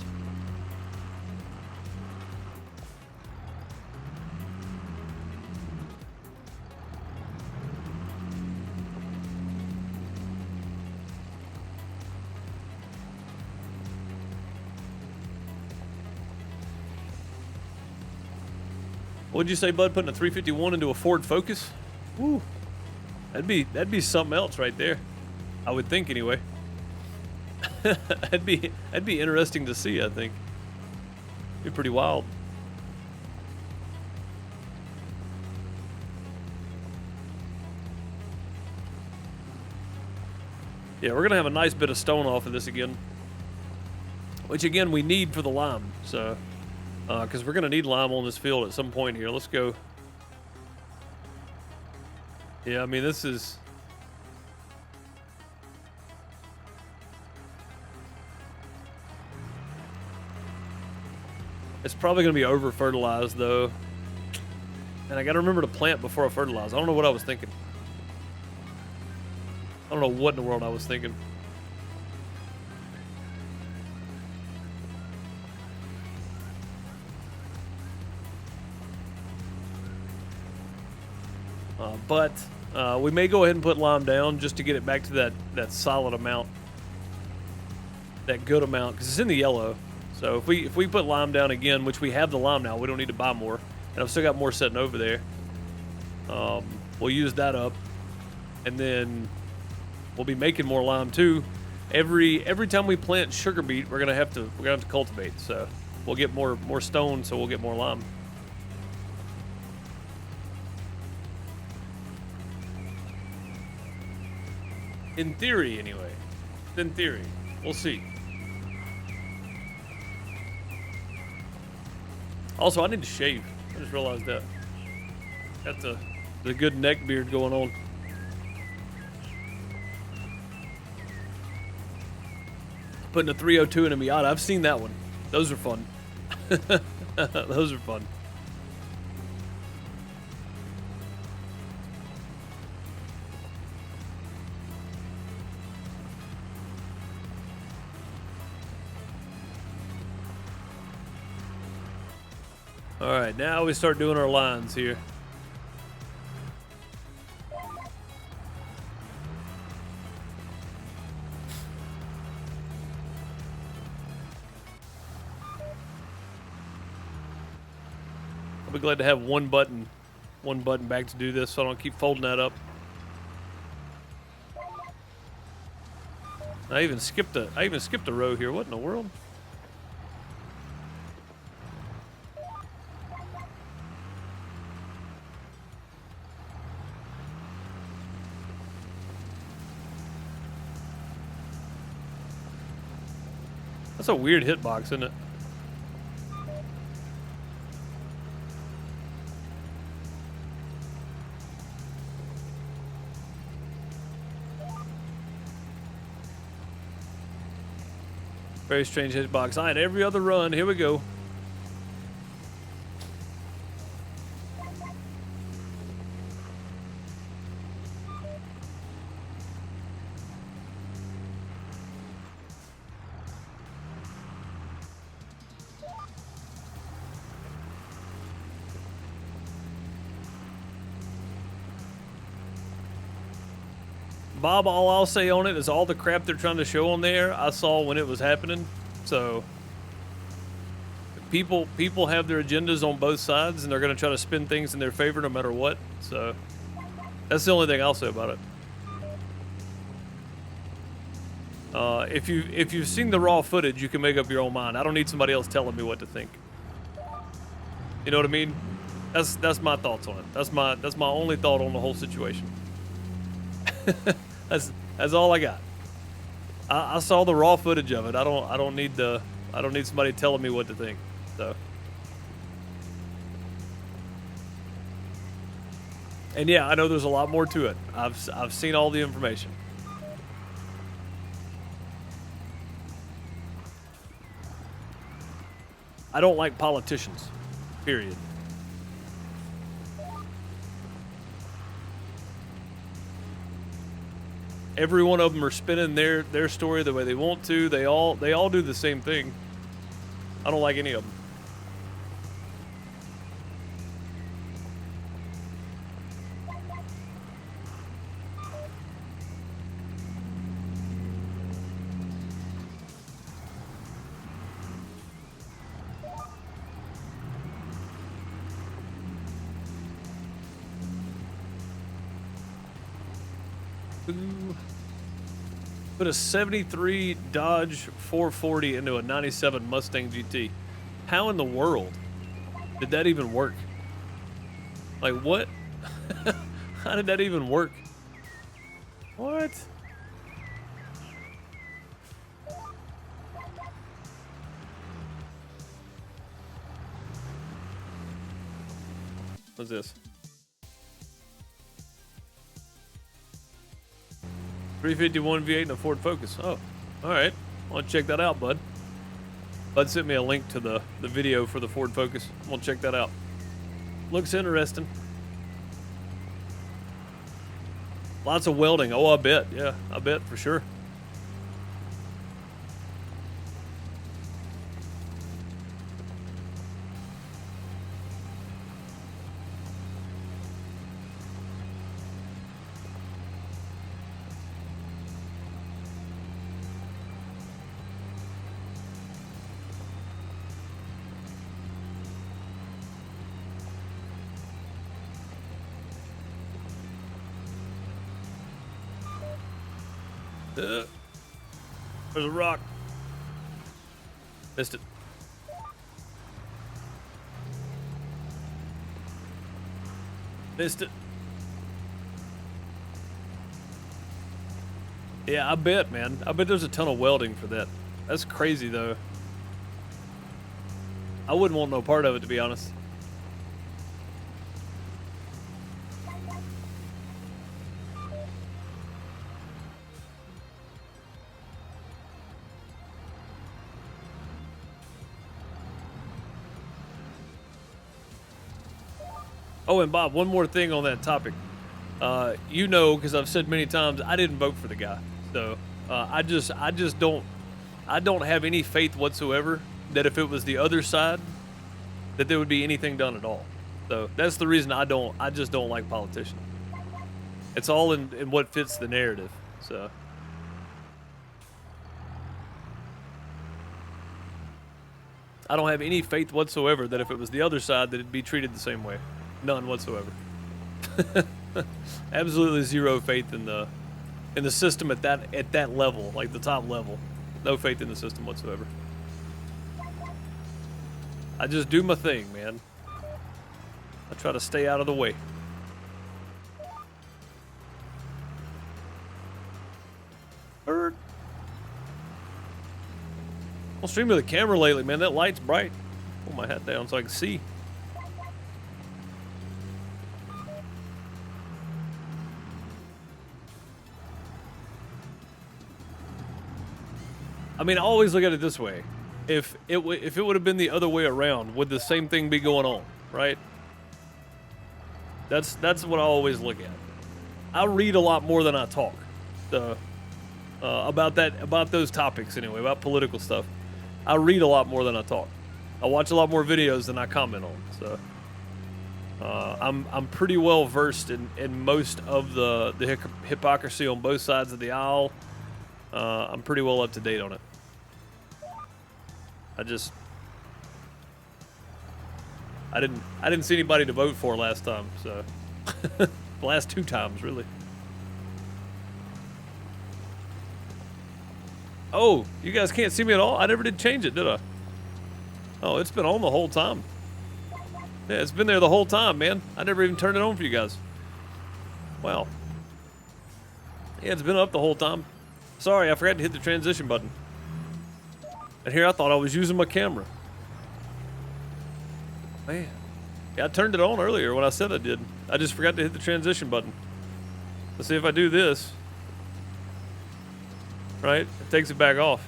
What'd you say, bud? Putting a 351 into a Ford Focus? Woo. That'd be something else right there. I would think, anyway. that'd be interesting to see, I think. Be pretty wild. Yeah, we're gonna have a nice bit of stone off of this again. Which again we need for the lime, so because we're gonna need lime on this field at some point here. Let's go. Yeah, I mean this is... It's probably going to be over-fertilized, though. And I got to remember to plant before I fertilize. I don't know what I was thinking. I don't know what in the world I was thinking. But we may go ahead and put lime down just to get it back to that solid amount. That good amount, because it's in the yellow. So if we put lime down again, which we have the lime now, we don't need to buy more. And I've still got more sitting over there. We'll use that up. And then we'll be making more lime too. every time we plant sugar beet, we're gonna have to cultivate. So we'll get more stone, so we'll get more lime. In theory, anyway. In theory, we'll see. Also, I need to shave. I just realized that. Got the good neck beard going on. Putting a 302 in a Miata. I've seen that one. Those are fun. Those are fun. All right, now we start doing our lines here. I'll be glad to have one button back to do this, so I don't keep folding that up. I even skipped a row here. What in the world? That's a weird hitbox, isn't it? Very strange hitbox. All right, every other run. Here we go. Bob, all I'll say on it is all the crap they're trying to show on there, I saw when it was happening. So people have their agendas on both sides, and they're going to try to spin things in their favor no matter what. So that's the only thing I'll say about it. If you've seen the raw footage, you can make up your own mind. I don't need somebody else telling me what to think. You know what I mean? That's my thoughts on it. That's my only thought on the whole situation. That's all I got. I saw the raw footage of it. I don't need somebody telling me what to think. So, and yeah, I know there's a lot more to it. I've seen all the information. I don't like politicians. Period. Every one of them are spinning their story the way they want to. They all do the same thing. I don't like any of them. Put a 73 Dodge 440 into a 97 Mustang GT. How in the world did that even work? Like, what? How did that even work? What? What's this? 351 V8 and a Ford Focus. Oh, all right. I want to check that out, bud. Bud sent me a link to the video for the Ford Focus. I'm going to check that out. Looks interesting. Lots of welding. Oh, I bet. Yeah, I bet for sure. There's a rock. Missed it. Missed it. Yeah, I bet, man. I bet there's a ton of welding for that. That's crazy, though. I wouldn't want no part of it, to be honest. Oh, and Bob, one more thing on that topic. You know, because I've said many times, I didn't vote for the guy. So I just don't have any faith whatsoever that if it was the other side, that there would be anything done at all. So that's the reason I just don't like politicians. It's all in what fits the narrative. So I don't have any faith whatsoever that if it was the other side, that it'd be treated the same way. None whatsoever. Absolutely zero faith in the system at that level, like the top level. No faith in the system whatsoever. I just do my thing, man. I try to stay out of the way. Bird. I'm streaming with the camera lately, man. That light's bright. Pull my hat down so I can see. I mean, I always look at it this way. If it would have been the other way around, would the same thing be going on, right? That's what I always look at. I read a lot more than I talk. So, about those topics anyway, about political stuff. I read a lot more than I talk. I watch a lot more videos than I comment on. So, I'm pretty well versed in most of the hypocrisy on both sides of the aisle. I'm pretty well up to date on it. I didn't see anybody to vote for last time, so the last 2 times really. Oh, you guys can't see me at all? I never did change it, did I? Oh, it's been on the whole time. Yeah, it's been there the whole time, man. I never even turned it on for you guys. Wow. Yeah, it's been up the whole time. Sorry, I forgot to hit the transition button. And here I thought I was using my camera. Man. Yeah, I turned it on earlier when I said I did. I just forgot to hit the transition button. Let's see if I do this. Right? It takes it back off.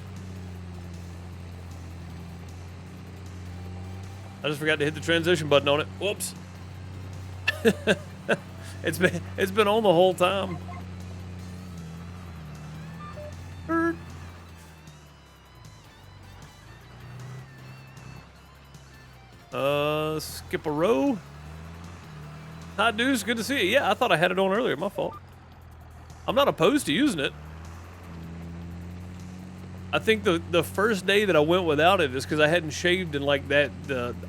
I just forgot to hit the transition button on it. Whoops. It's been on the whole time. Skip a row. Hi, dudes. Good to see you. Yeah, I thought I had it on earlier. My fault. I'm not opposed to using it. I think the first day that I went without it is because I hadn't shaved in like that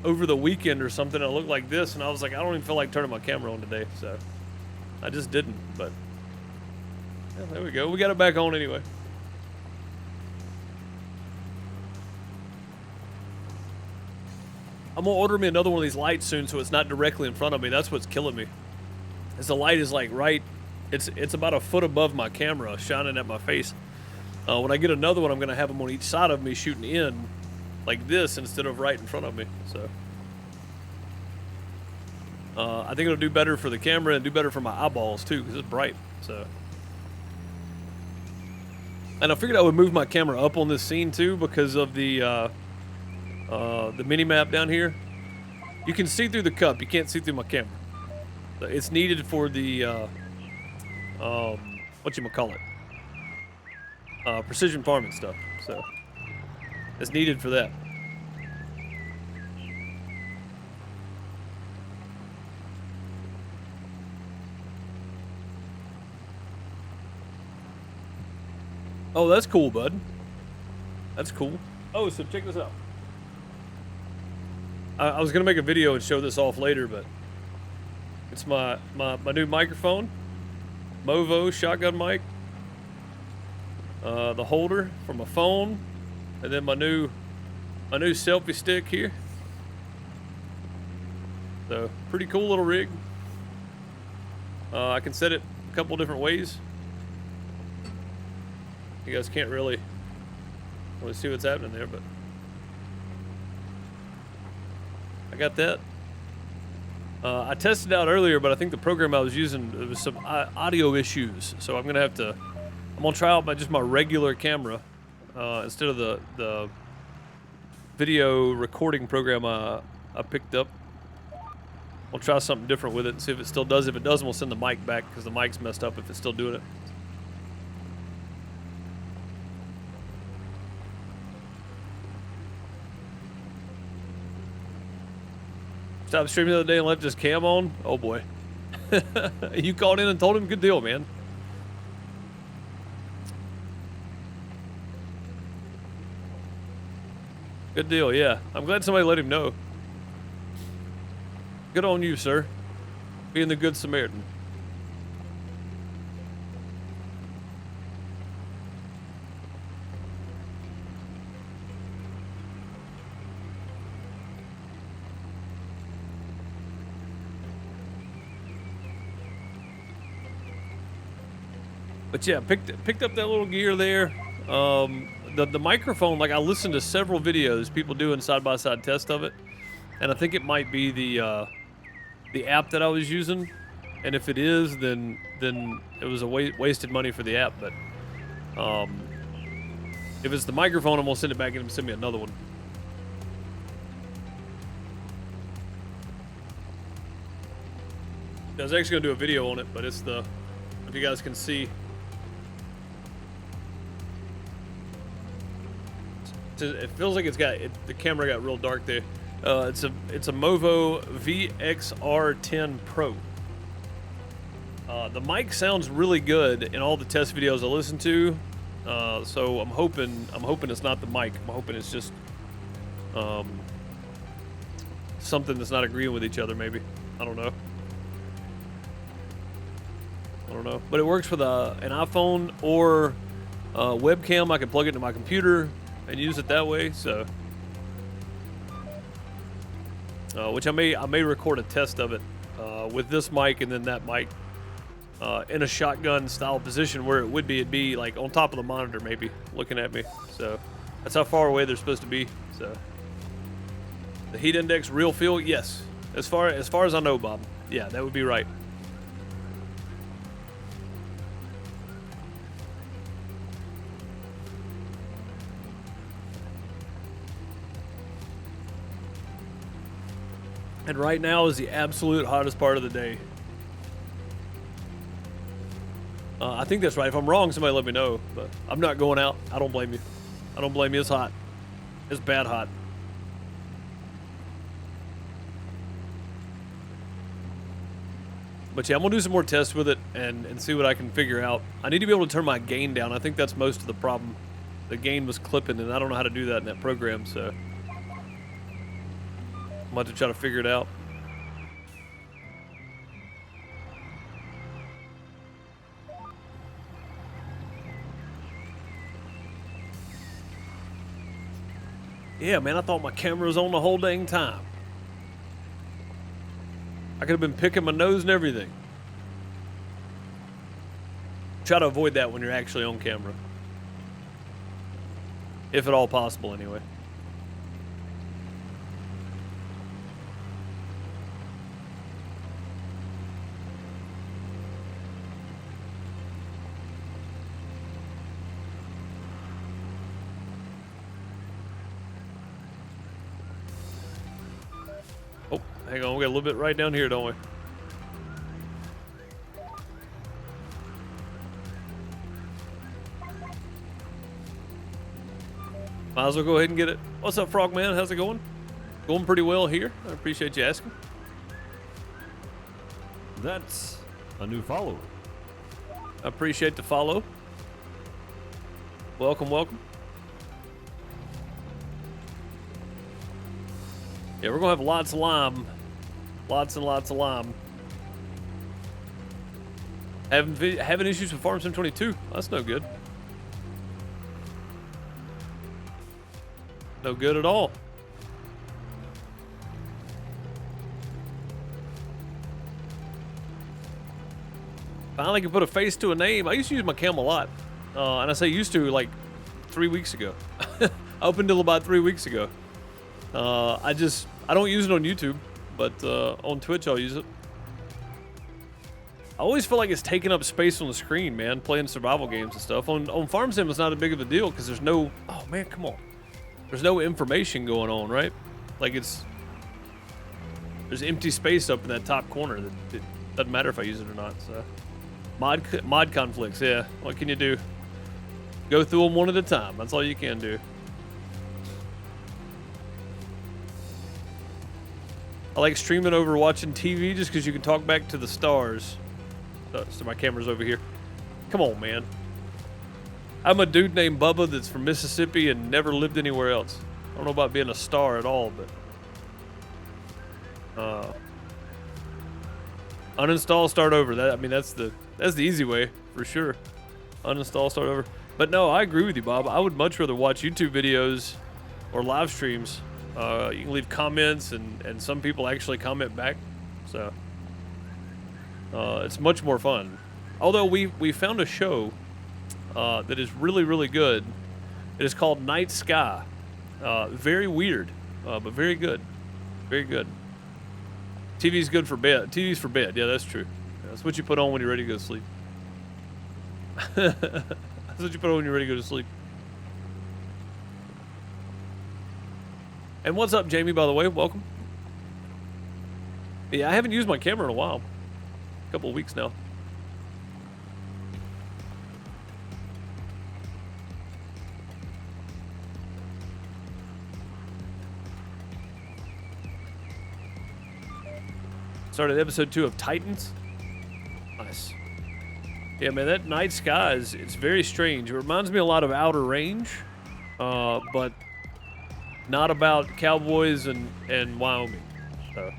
over the weekend or something. I looked like this, and I was like, I don't even feel like turning my camera on today, so I just didn't. But yeah, there we go. We got it back on anyway. I'm gonna order me another one of these lights soon, so it's not directly in front of me. That's what's killing me. Is the light is like right, it's about a foot above my camera, shining at my face. When I get another one, I'm gonna have them on each side of me, shooting in, like this, instead of right in front of me. So, I think it'll do better for the camera and do better for my eyeballs too, because it's bright. So, and I figured I would move my camera up on this scene too, because of the mini map down here. You can see through the cup. You can't see through my camera. It's needed for the whatchamacallit, precision farming stuff. So it's needed for that. Oh, that's cool, bud. That's cool. Oh, so check this out. I was gonna make a video and show this off later, but it's my new microphone, Movo shotgun mic. the holder for my phone, and then my new selfie stick here. So pretty cool little rig. I can set it a couple different ways. You guys can't really see what's happening there, but I got that. I tested it out earlier, but I think the program I was using, there was some audio issues, so I'm gonna try out just my regular camera instead of the video recording program I picked up. We'll try something different with it and see if it still does. If it doesn't, we'll send the mic back because the mic's messed up if it's still doing it. Stopped streaming the other day and left his cam on. Oh boy. You called in and told him, good deal, man. Good deal, yeah. I'm glad somebody let him know. Good on you, sir. Being the good Samaritan. But yeah, picked up that little gear there. The microphone, like I listened to several videos, people doing side-by-side test of it, and I think it might be the app that I was using, and if it is, then it was a wasted money for the app. But if it's the microphone, I'm gonna send it back and send me another one. I was actually gonna do a video on it, but it's if you guys can see. It feels like the camera got real dark there. It's a Movo VXR10 Pro. The mic sounds really good in all the test videos I listen to. So I'm hoping it's not the mic. I'm hoping it's just something that's not agreeing with each other. Maybe, I don't know. But it works with an iPhone or a webcam. I can plug it into my computer and use it that way. So, which I may record a test of it with this mic and then that mic in a shotgun style position where it'd be like on top of the monitor, maybe looking at me. So that's how far away they're supposed to be. So the heat index, real feel, yes. As far as I know, Bob, yeah, that would be right. And right now is the absolute hottest part of the day. I think that's right. If I'm wrong, somebody let me know. But I'm not going out. I don't blame you. It's hot. It's bad hot. But yeah, I'm going to do some more tests with it and see what I can figure out. I need to be able to turn my gain down. I think that's most of the problem. The gain was clipping, and I don't know how to do that in that program, so I'm about to try to figure it out. Yeah, man, I thought my camera was on the whole dang time. I could have been picking my nose and everything. Try to avoid that when you're actually on camera. If at all possible, anyway. Oh, hang on, we got a little bit right down here, don't we? Might as well go ahead and get it. What's up, Frogman? How's it going? Going pretty well here. I appreciate you asking. That's a new follower. I appreciate the follow. Welcome, welcome. Yeah, we're gonna have lots of lime. Lots and lots of lime. Having issues with Farm Sim 22. That's no good. No good at all. Finally can put a face to a name. I used to use my cam a lot. And I say used to like 3 weeks ago. Up until about 3 weeks ago. I don't use it on YouTube, but on Twitch I'll use it. I always feel like it's taking up space on the screen, man, playing survival games and stuff. On Farm Sim, it's not a big of a deal because there's no... Oh, man, come on. There's no information going on, right? Like, there's empty space up in that top corner that it doesn't matter if I use it or not, so... Mod conflicts, yeah. What can you do? Go through them one at a time. That's all you can do. I like streaming over watching TV just because you can talk back to the stars. So my camera's over here. Come on, man. I'm a dude named Bubba that's from Mississippi and never lived anywhere else. I don't know about being a star at all, but uninstall, start over. That's the easy way for sure. Uninstall, start over. But no, I agree with you, Bob. I would much rather watch YouTube videos or live streams. You can leave comments and some people actually comment back. So it's much more fun. Although we found a show that is really, really good. It is called Night Sky. Very weird, but very good. Very good. TV's good for bed. TV's for bed. Yeah, that's true. That's what you put on when you're ready to go to sleep. That's what you put on when you're ready to go to sleep. And what's up, Jamie, by the way? Welcome. Yeah, I haven't used my camera in a while. A couple of weeks now. Started episode 2 of Titans. Nice. Yeah, man, that night sky it's very strange. It reminds me a lot of Outer Range, but not about cowboys and Wyoming. So,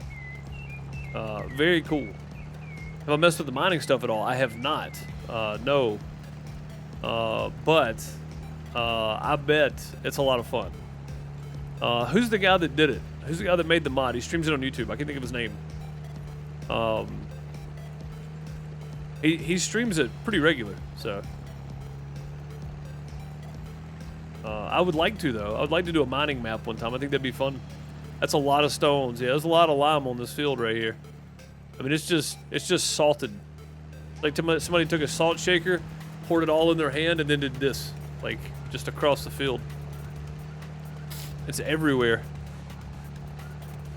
very cool. Have I messed with the mining stuff at all? I have not. No. But I bet it's a lot of fun. Who's the guy that did it? Who's the guy that made the mod? He streams it on YouTube. I can't think of his name. He streams it pretty regular, so. I would like to, though. I would like to do a mining map one time. I think that'd be fun. That's a lot of stones. Yeah, there's a lot of lime on this field right here. I mean, it's just salted. Like somebody took a salt shaker, poured it all in their hand, and then did this, like just across the field. It's everywhere.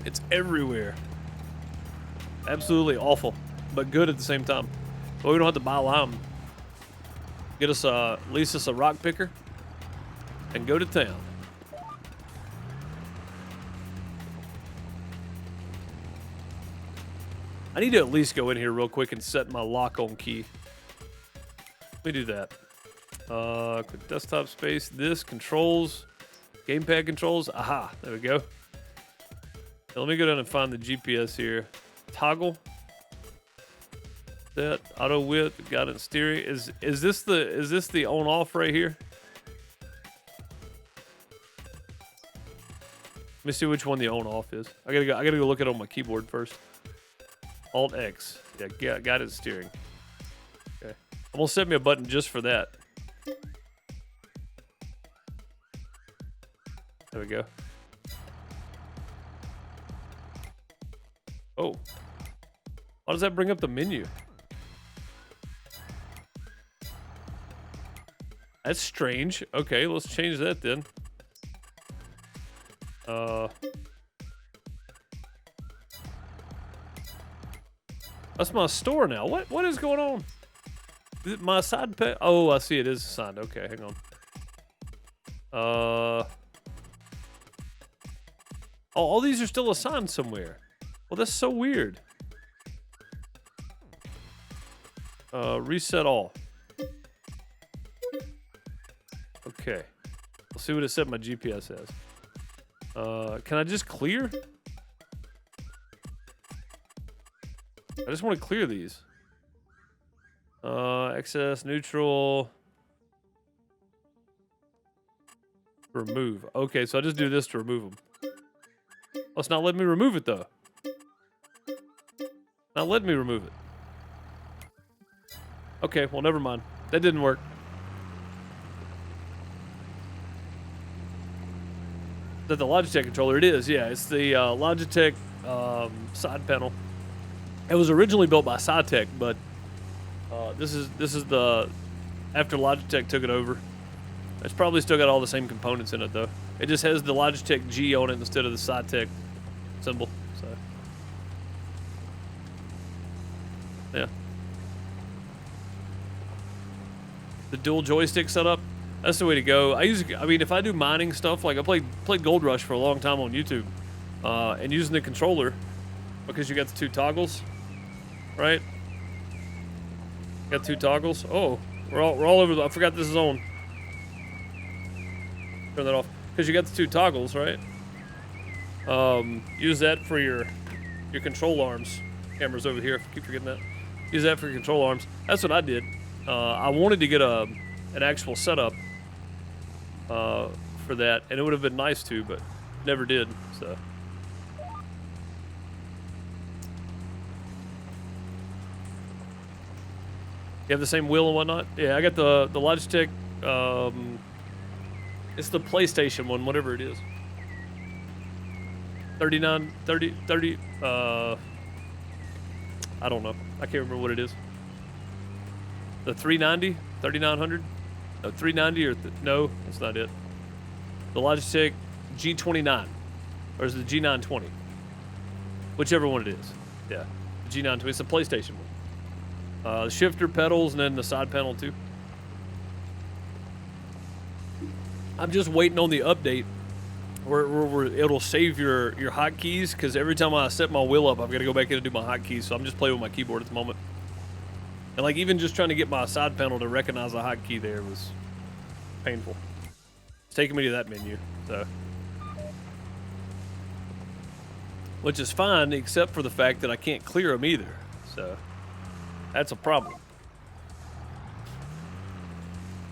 It's everywhere. Absolutely awful, but good at the same time. But we don't have to buy lime. Get us lease us a rock picker, and go to town. I need to at least go in here real quick and set my lock on key. Let me do that. Click desktop space. This controls, gamepad controls. Aha, there we go. Now let me go down and find the GPS here. Toggle. Set auto width, guidance steering. Is this the on off right here? Let me see which one the on off is. I gotta go look at it on my keyboard first. Alt X. Yeah, guidance steering. Okay. I'm gonna set me a button just for that. There we go. Oh. Why does that bring up the menu? That's strange. Okay, let's change that then. That's my store now. What is going on? Is it my side pay? Oh, I see it is assigned. Okay, hang on. Oh, all these are still assigned somewhere. Well, that's so weird. Reset all. Okay. Let's see what it said my GPS says. Can I just clear? I just want to clear these. Excess, neutral. Remove. Okay, so I just do this to remove them. Oh, it's not letting me remove it, though. Not letting me remove it. Okay, well, never mind. That didn't work. Is that the Logitech controller? It is, yeah. It's the Logitech side panel. It was originally built by Cytec, but this is the after Logitech took it over. It's probably still got all the same components in it, though. It just has the Logitech G on it instead of the Cytec symbol. So, yeah. The dual joystick setup, that's the way to go. I mean, if I do mining stuff, like I played Gold Rush for a long time on YouTube, and using the controller, because you got the two toggles, right? Got two toggles. Oh, we're all over. I forgot this is on. Turn that off. Because you got the two toggles, right? Use that for your control arms. Camera's over here. I keep forgetting that. Use that for your control arms. That's what I did. I wanted to get an actual setup for that, and it would have been nice to, but never did. So. You have the same wheel and whatnot? Yeah, I got the Logitech. It's the PlayStation one, whatever it is. 30, I don't know. I can't remember what it is. The 390? 3900? No, 390 or... no, that's not it. The Logitech G29. Or is it the G920? Whichever one it is. Yeah, the G920. It's the PlayStation one. The shifter, pedals, and then the side panel too. I'm just waiting on the update where it'll save your hotkeys, because every time I set my wheel up, I've got to go back in and do my hotkeys, so I'm just playing with my keyboard at the moment. And like even just trying to get my side panel to recognize the hotkey there was painful. It's taking me to that menu, so. Which is fine, except for the fact that I can't clear them either, so. That's a problem.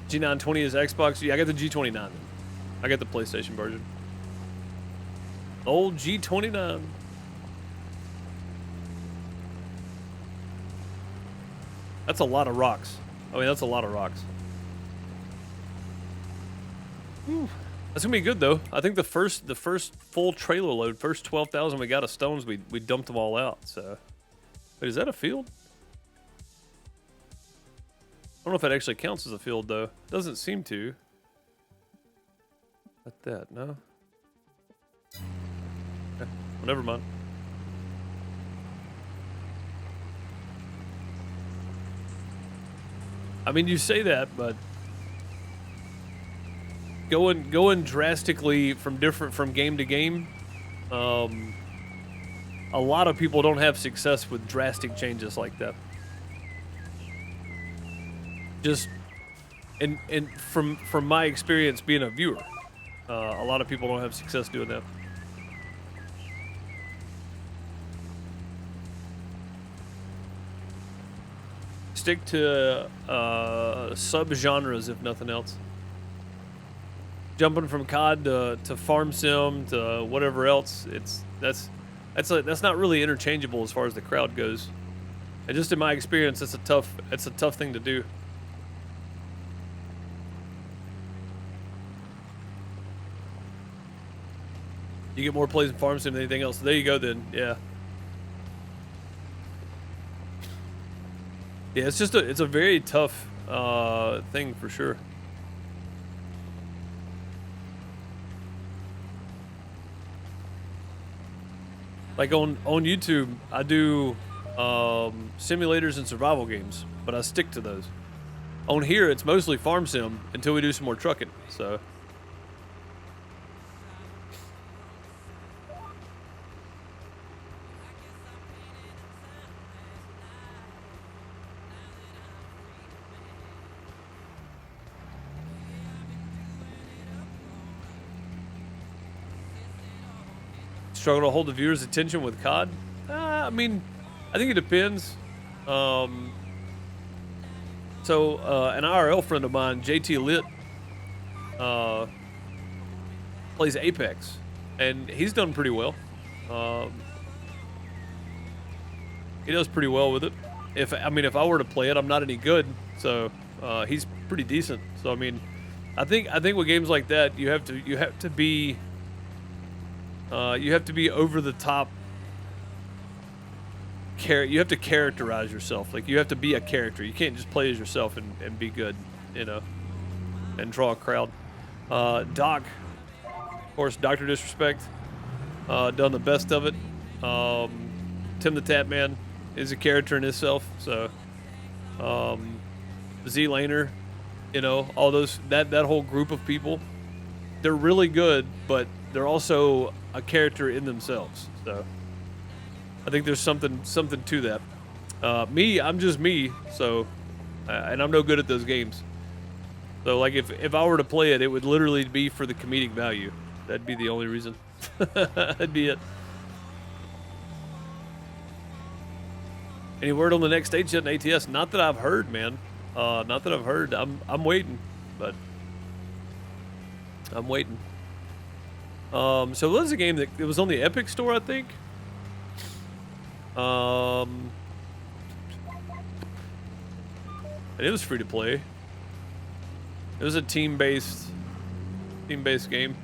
G920 is Xbox. Yeah, I got the G29 then. I got the PlayStation version. Old G29. That's a lot of rocks. I mean, that's a lot of rocks. Whew. That's gonna be good though. I think the first full trailer load, first 12,000 we got of stones, we dumped them all out. So, wait, is that a field? I don't know if that actually counts as a field, though. Doesn't seem to. Like that, no? Okay. Well, never mind. I mean, you say that, but going drastically from game to game, a lot of people don't have success with drastic changes like that. Just, and from my experience being a viewer, a lot of people don't have success doing that. Stick to sub-genres, if nothing else. Jumping from COD to farm sim to whatever else, that's not really interchangeable as far as the crowd goes. And just in my experience, it's a tough thing to do. You get more plays in farm sim than anything else. There you go then, yeah. Yeah, it's a very tough thing for sure. Like on YouTube, I do simulators and survival games, but I stick to those. On here, it's mostly farm sim until we do some more trucking, so. Struggle to hold the viewer's attention with COD? I mean, I think it depends. So, an IRL friend of mine, JT Lit, plays Apex, and he's done pretty well. He does pretty well with it. If I were to play it, I'm not any good, so he's pretty decent. So I mean, I think with games like that, you have to be over the top. You have to characterize yourself. Like, you have to be a character. You can't just play as yourself and be good, you know, and draw a crowd. Doc, of course, Dr. Disrespect, done the best of it. Tim the Tap Man is a character in himself. So, Z Laner, you know, all those, that whole group of people, they're really good, but they're also a character in themselves. So, I think there's something to that. Me, I'm just me, so, and I'm no good at those games. So, like, if I were to play it, it would literally be for the comedic value. That'd be the only reason. That'd be it. Any word on the next stage yet in ATS? Not that I've heard, man. Not that I've heard. I'm waiting, but I'm waiting. So it was a game that it was on the Epic Store, I think. And it was free to play. It was a team-based game.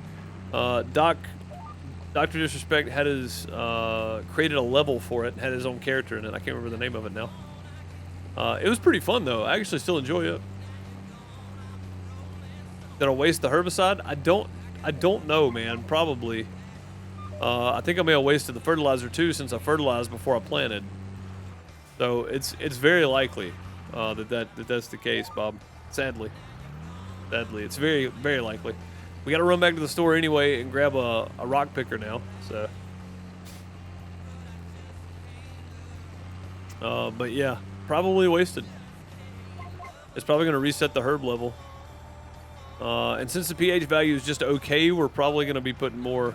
Dr. Disrespect had his created a level for it, had his own character in it. I can't remember the name of it now. It was pretty fun though. I actually still enjoy it. Did I waste the herbicide? I don't know, man. Probably. I think I may have wasted the fertilizer too, since I fertilized before I planted. So it's very likely that's the case, Bob. Sadly, it's very, very likely. We got to run back to the store anyway and grab a rock picker now. So, but yeah, probably wasted. It's probably going to reset the herb level. And since the pH value is just okay, we're probably going to be putting more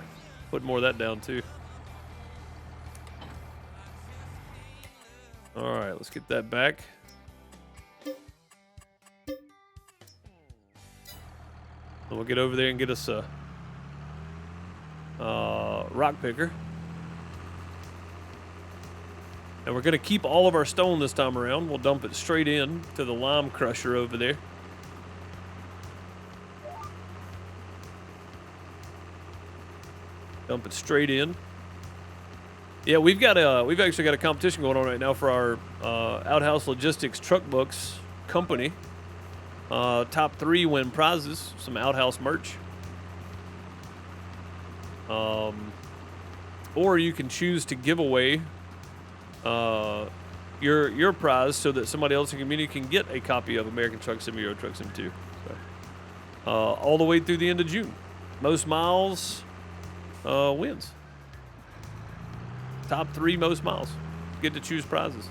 of that down too. All right, let's get that back. And we'll get over there and get us a rock picker. And we're going to keep all of our stone this time around. We'll dump it straight in to the lime crusher over there. Dump it straight in. Yeah, we've actually got a competition going on right now for our Outhouse Logistics Truck Books company. Top 3 win prizes, some Outhouse merch. Or you can choose to give away your prize so that somebody else in the community can get a copy of American Truck Sim, Euro Truck Sim 2. So, all the way through the end of June. Most miles wins. Top 3 most miles. Get to choose prizes.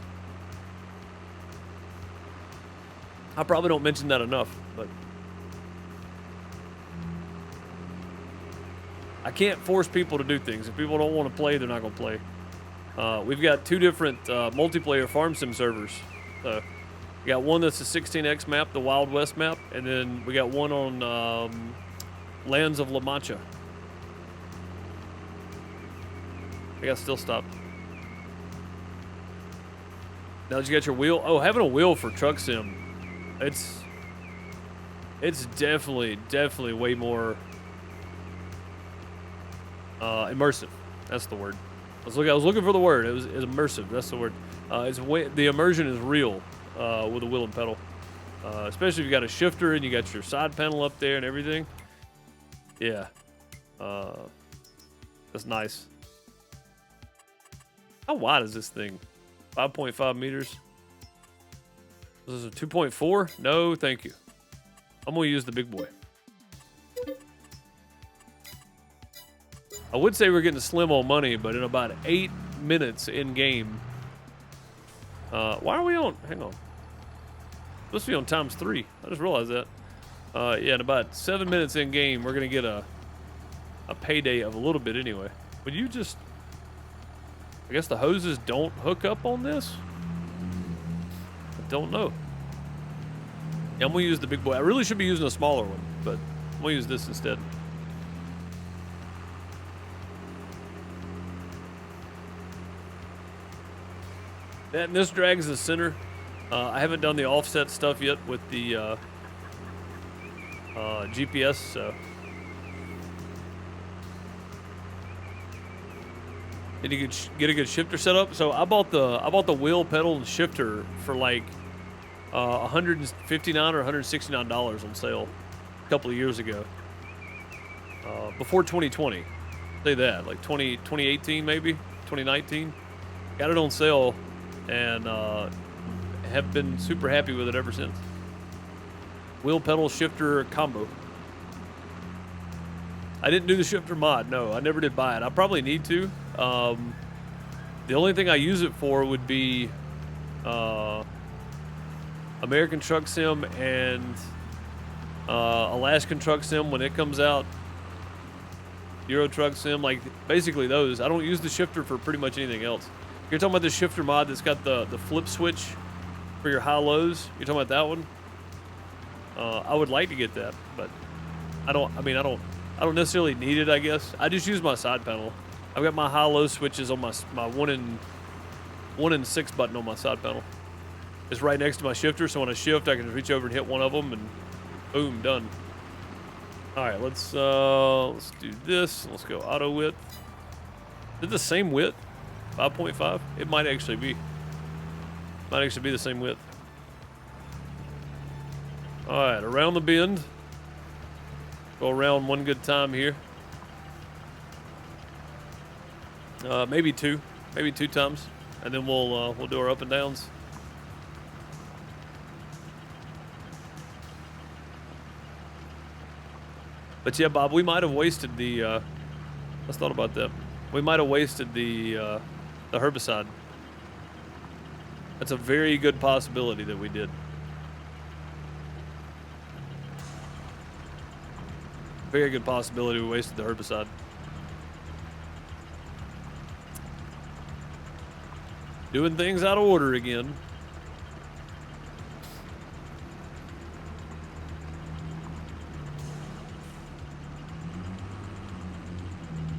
I probably don't mention that enough, but I can't force people to do things. If people don't want to play, they're not going to play. We've got 2 different multiplayer farm sim servers. We got one that's a 16x map, the Wild West map, and then we got one on Lands of La Mancha. I got still stopped. Now that you got your wheel, oh, having a wheel for truck sim, it's definitely way more immersive. That's the word. I was looking for the word. It was immersive. That's the word. The immersion is real with a wheel and pedal, especially if you got a shifter and you got your side panel up there and everything. Yeah, that's nice. How wide is this thing? 5.5 meters. This is a 2.4? No, thank you. I'm going to use the big boy. I would say we're getting slim on money, but in about 8 minutes in game. Why are we on? Hang on. Supposed to be on ×3. I just realized that. Yeah, in about 7 minutes in game, we're going to get a payday of a little bit anyway. Would you just... I guess the hoses don't hook up on this? I don't know. Yeah, I'm going to use the big boy. I really should be using a smaller one, but I'm going to use this instead. That and this drags the center. I haven't done the offset stuff yet with the GPS, so. Did you get a good shifter set up? So I bought the wheel, pedal, and shifter for like $159 or $169 on sale a couple of years ago. Before 2020. Say that, like 2018 maybe, 2019. Got it on sale and have been super happy with it ever since. Wheel, pedal, shifter combo. I didn't do the shifter mod, no, I never did buy it. I probably need to. The only thing I use it for would be American Truck Sim and Alaskan Truck Sim when it comes out. Euro Truck Sim, like basically those. I don't use the shifter for pretty much anything else. You're talking about the shifter mod that's got the flip switch for your high-lows. You're talking about that one? I would like to get that, but I don't necessarily need it, I guess. I just use my side panel. I've got my high-low switches on my 1 and 6 button on my side panel. It's right next to my shifter, so when I shift, I can just reach over and hit one of them, and boom, done. All right, let's do this. Let's go auto width. Is it the same width? 5.5? It might actually be. Might actually be the same width. All right, around the bend. Go around one good time here. Maybe two times, and then we'll do our up and downs. But yeah, Bob, we might have wasted the. Let's thought about that. We might have wasted the herbicide. That's a very good possibility that we did. Very good possibility we wasted the herbicide. Doing things out of order again.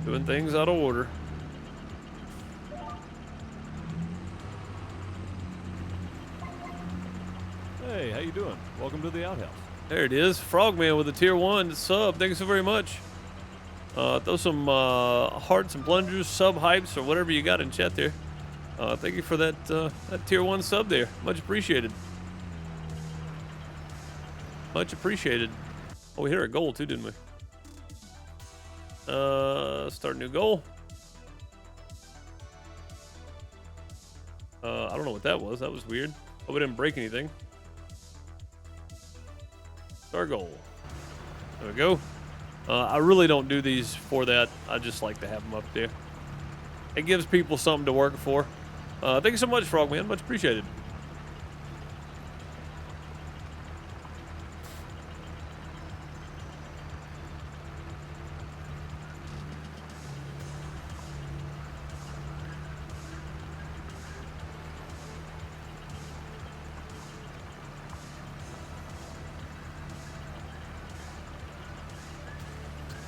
Doing things out of order. Hey, how you doing? Welcome to the outhouse. There it is. Frogman with a tier 1 sub. Thank you so very much. Throw some hearts and plungers, sub hypes, or whatever you got in chat there. Thank you for that that tier 1 sub there. Much appreciated. Much appreciated. Oh, we hit our goal too, didn't we? Start a new goal. I don't know what that was. That was weird. Hope we didn't break anything. Start goal. There we go. I really don't do these for that. I just like to have them up there. It gives people something to work for. Thank you so much, Frogman. Much appreciated.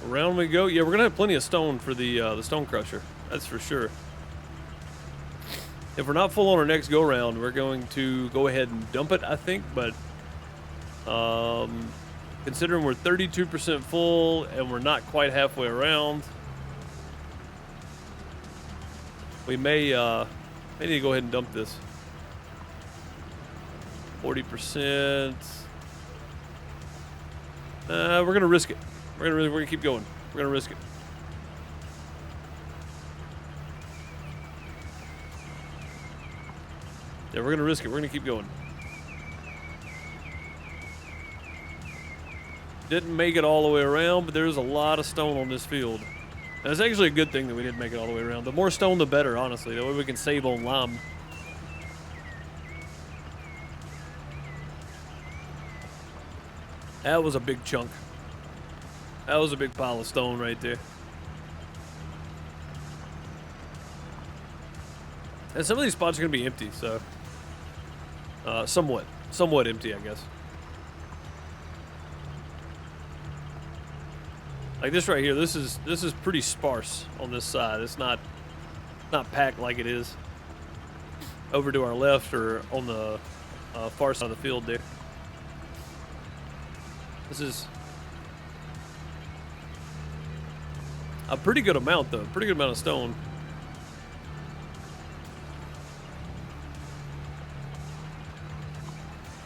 Around we go. Yeah, we're gonna have plenty of stone for the stone crusher. That's for sure. If we're not full on our next go round, we're going to go ahead and dump it, I think. But considering we're 32% full and we're not quite halfway around, we may need to go ahead and dump this. 40%. We're gonna risk it. We're gonna keep going. We're gonna risk it. Yeah, we're gonna risk it. We're gonna keep going. Didn't make it all the way around, but there's a lot of stone on this field. And it's actually a good thing that we didn't make it all the way around. The more stone, the better, honestly. That way we can save on lime. That was a big chunk. That was a big pile of stone right there. And some of these spots are going to be empty, so somewhat empty, I guess. Like this right here, this is pretty sparse on this side. It's not packed like it is over to our left or on the far side of the field there. This is a pretty good amount, though. Pretty good amount of stone.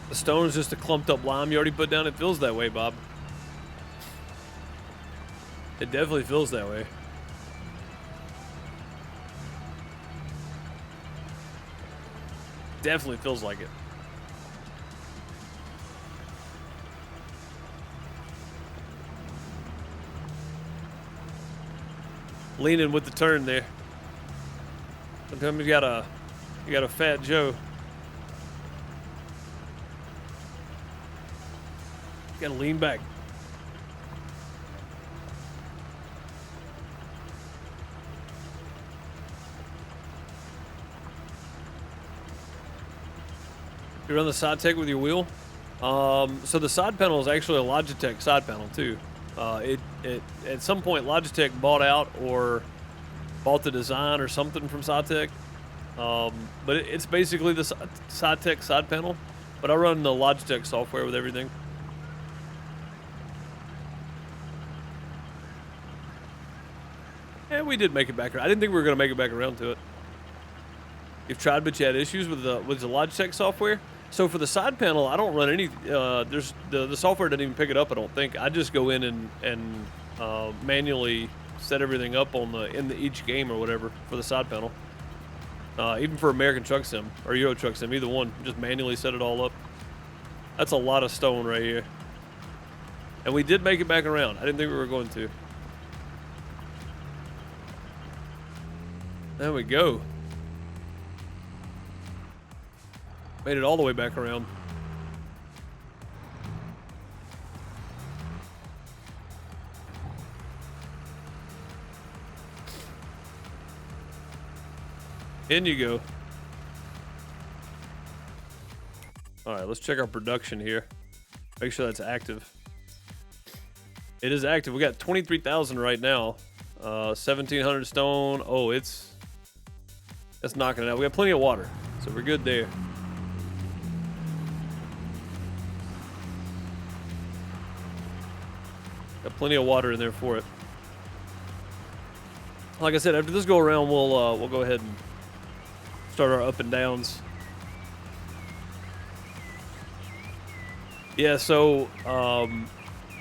The stone is just a clumped up lime you already put down. It feels that way, Bob. It definitely feels that way. Definitely feels like it. Leaning with the turn there. Sometimes you got a fat Joe. You gotta lean back. You run the side tech with your wheel. So the side panel is actually a Logitech side panel too. It at some point Logitech bought out or bought the design or something from SideTech. But it's basically the SideTech side panel. But I run the Logitech software with everything. Yeah, we did make it back around. I didn't think we were going to make it back around to it. You've tried, but you had issues with the Logitech software. So for the side panel, I don't run any. There's the software doesn't even pick it up. I don't think. I just go in and manually set everything up on each game or whatever for the side panel. Even for American Truck Sim or Euro Truck Sim, either one, just manually set it all up. That's a lot of stone right here. And we did make it back around. I didn't think we were going to. There we go. Made it all the way back around. In you go. All right, let's check our production here. Make sure that's active. It is active. We got 23,000 right now. 1,700 stone. Oh, it's knocking it out. We got plenty of water, so we're good there. Got plenty of water in there for it. Like I said, after this go around, we'll go ahead and start our up and downs. Yeah, so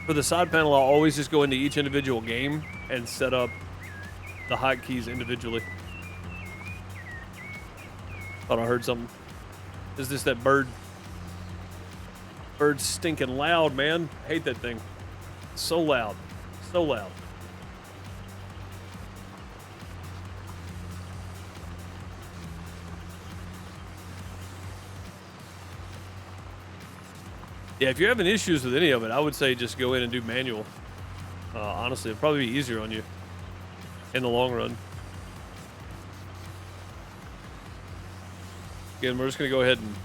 for the side panel, I'll always just go into each individual game and set up the hotkeys individually. Thought I heard something. Is this that bird? Bird's stinking loud, man. Hate that thing. So loud. So loud. Yeah, if you're having issues with any of it, I would say just go in and do manual. Honestly, it'd probably be easier on you in the long run. Again, we're just going to go ahead and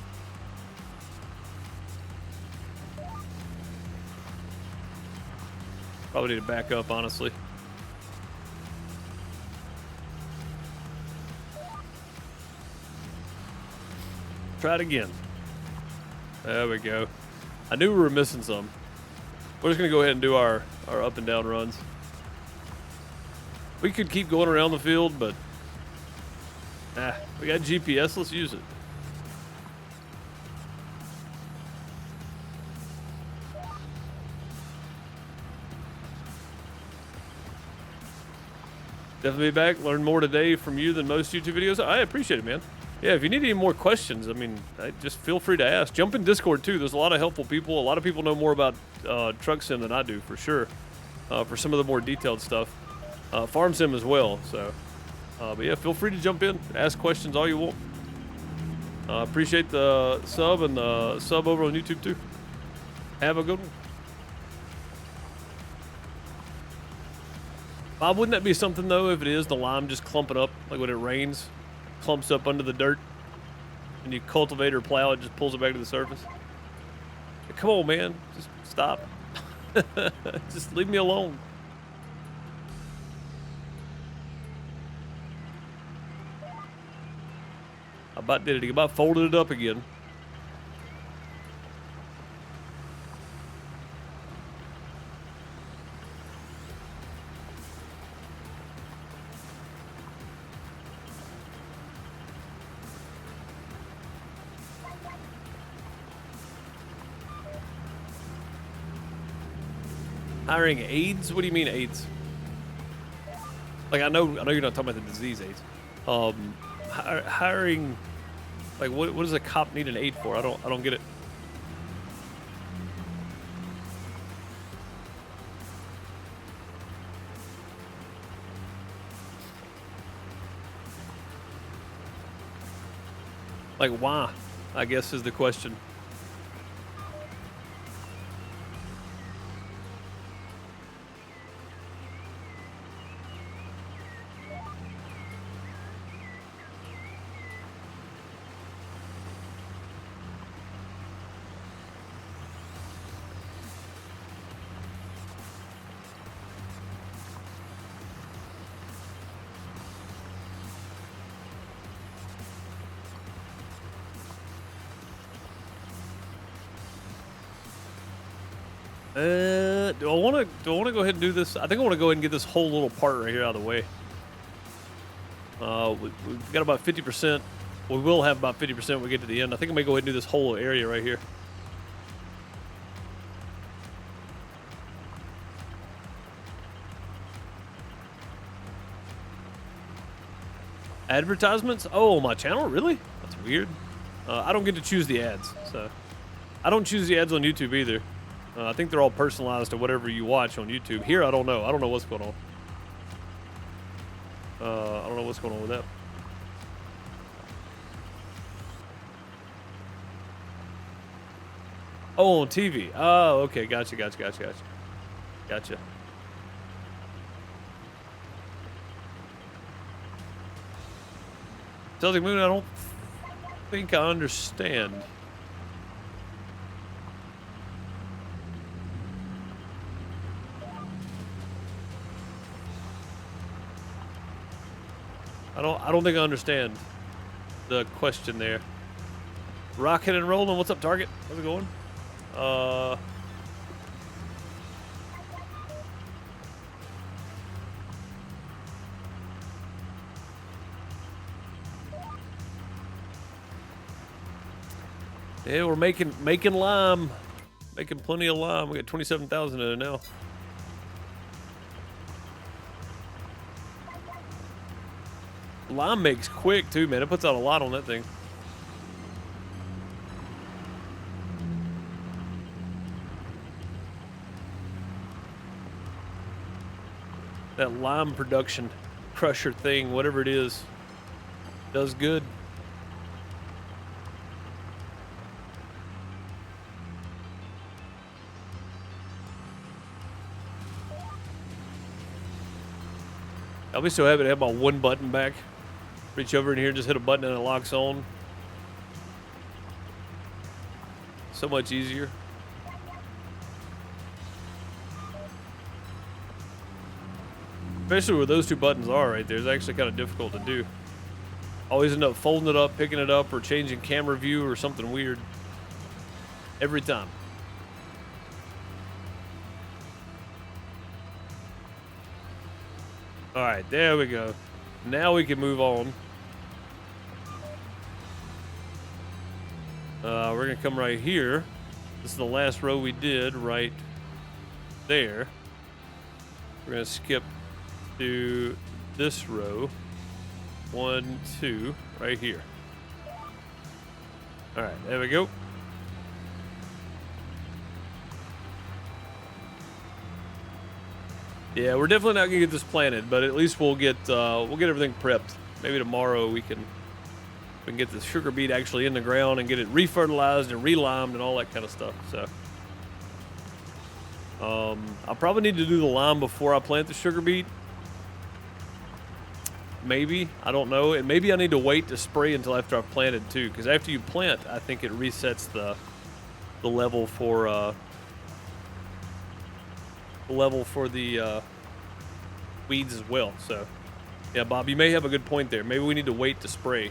probably need to back up, honestly. Try it again. There we go. I knew we were missing some. We're just going to go ahead and do our up and down runs. We could keep going around the field, but we got GPS. Let's use it. Definitely back. Learn more today from you than most YouTube videos. I appreciate it, man. Yeah, if you need any more questions, I mean, just feel free to ask. Jump in Discord, too. There's a lot of helpful people. A lot of people know more about Truck Sim than I do, for sure, for some of the more detailed stuff. Farm Sim as well. So, but yeah, feel free to jump in. Ask questions all you want. Appreciate the sub and the sub over on YouTube, too. Have a good one. Bob, wouldn't that be something, though, if it is the lime just clumping up, like when it rains, clumps up under the dirt, and you cultivate or plow it, just pulls it back to the surface? Come on, man. Just stop. Just leave me alone. about did it. He about folded it up again. Hiring aides? What do you mean aides? Like I know you're not talking about the disease aides. Hiring, like what does a cop need an aide for? I don't get it. Like why? I guess is the question. Do I want to go ahead and do this? I think I want to go ahead and get this whole little part right here out of the way. We've got about 50%. We will have about 50% when we get to the end. I think I may go ahead and do this whole area right here. Advertisements? Oh, my channel? Really? That's weird. I don't get to choose the ads, so I don't choose the ads on YouTube either. I think they're all personalized to whatever you watch on YouTube. Here, I don't know. I don't know what's going on. I don't know what's going on with that. Oh, on TV. Oh, okay. Gotcha. Celtic Moon, I don't think I understand. I don't think I understand the question there. Rocking and rolling. What's up, Target? How's it going? Yeah, we're making lime. Making plenty of lime. We got 27,000 in it now. Lime makes quick too, man. It puts out a lot on that thing. That lime production crusher thing, whatever it is, does good. I'll be so happy to have my one button back. Reach over in here, just hit a button and it locks on. So much easier. Especially where those two buttons are right there. It's actually kind of difficult to do. Always end up folding it up, picking it up, or changing camera view or something weird. Every time. Alright, there we go. Now we can move on. We're going to come right here. This is the last row we did right there. We're going to skip to this row. 1, 2, right here. Alright, there we go. Yeah, we're definitely not gonna get this planted, but at least we'll get everything prepped. Maybe tomorrow we can get the sugar beet actually in the ground and get it refertilized and relimed and all that kind of stuff. So I'll probably need to do the lime before I plant the sugar beet. Maybe, I don't know, and maybe I need to wait to spray until after I've planted too, because after you plant, I think it resets the level for the weeds as well. So yeah, Bob, you may have a good point there. Maybe we need to wait to spray.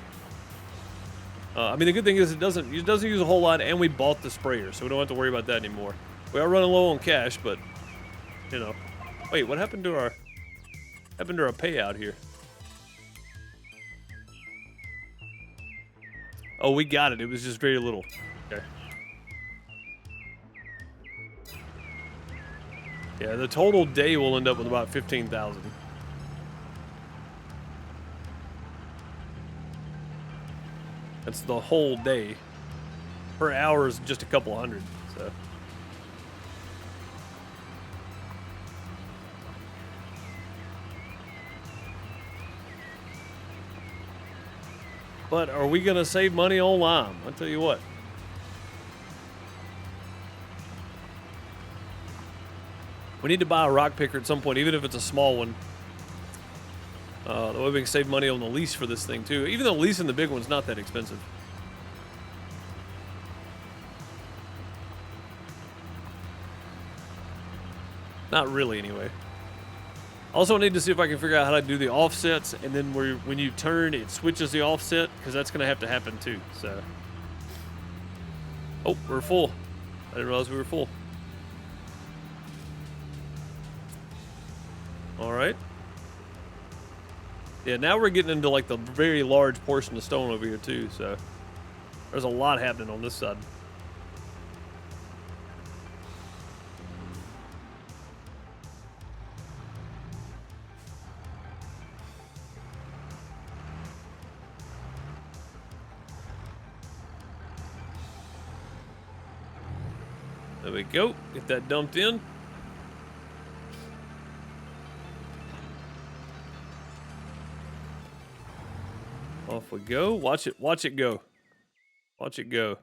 I mean, the good thing is it doesn't use a whole lot, and we bought the sprayer, so we don't have to worry about that anymore. We are running low on cash, but you know. Wait, what happened to our payout here? Oh, we got it. It was just very little. Okay. Yeah, the total day will end up with about 15,000. That's the whole day. Per hour is just a couple hundred, so. But are we gonna save money on lime? I'll tell you what. We need to buy a rock picker at some point, even if it's a small one. That way we can save money on the lease for this thing too. Even though leasing the big one's not that expensive. Not really, anyway. Also, I need to see if I can figure out how to do the offsets, and then when you turn, it switches the offset, because that's going to have to happen too. So, oh, we're full. I didn't realize we were full. All right. Yeah, now we're getting into like the very large portion of stone over here too. So, there's a lot happening on this side. There we go. Get that dumped in. Off we go. Watch it go. Watch it go.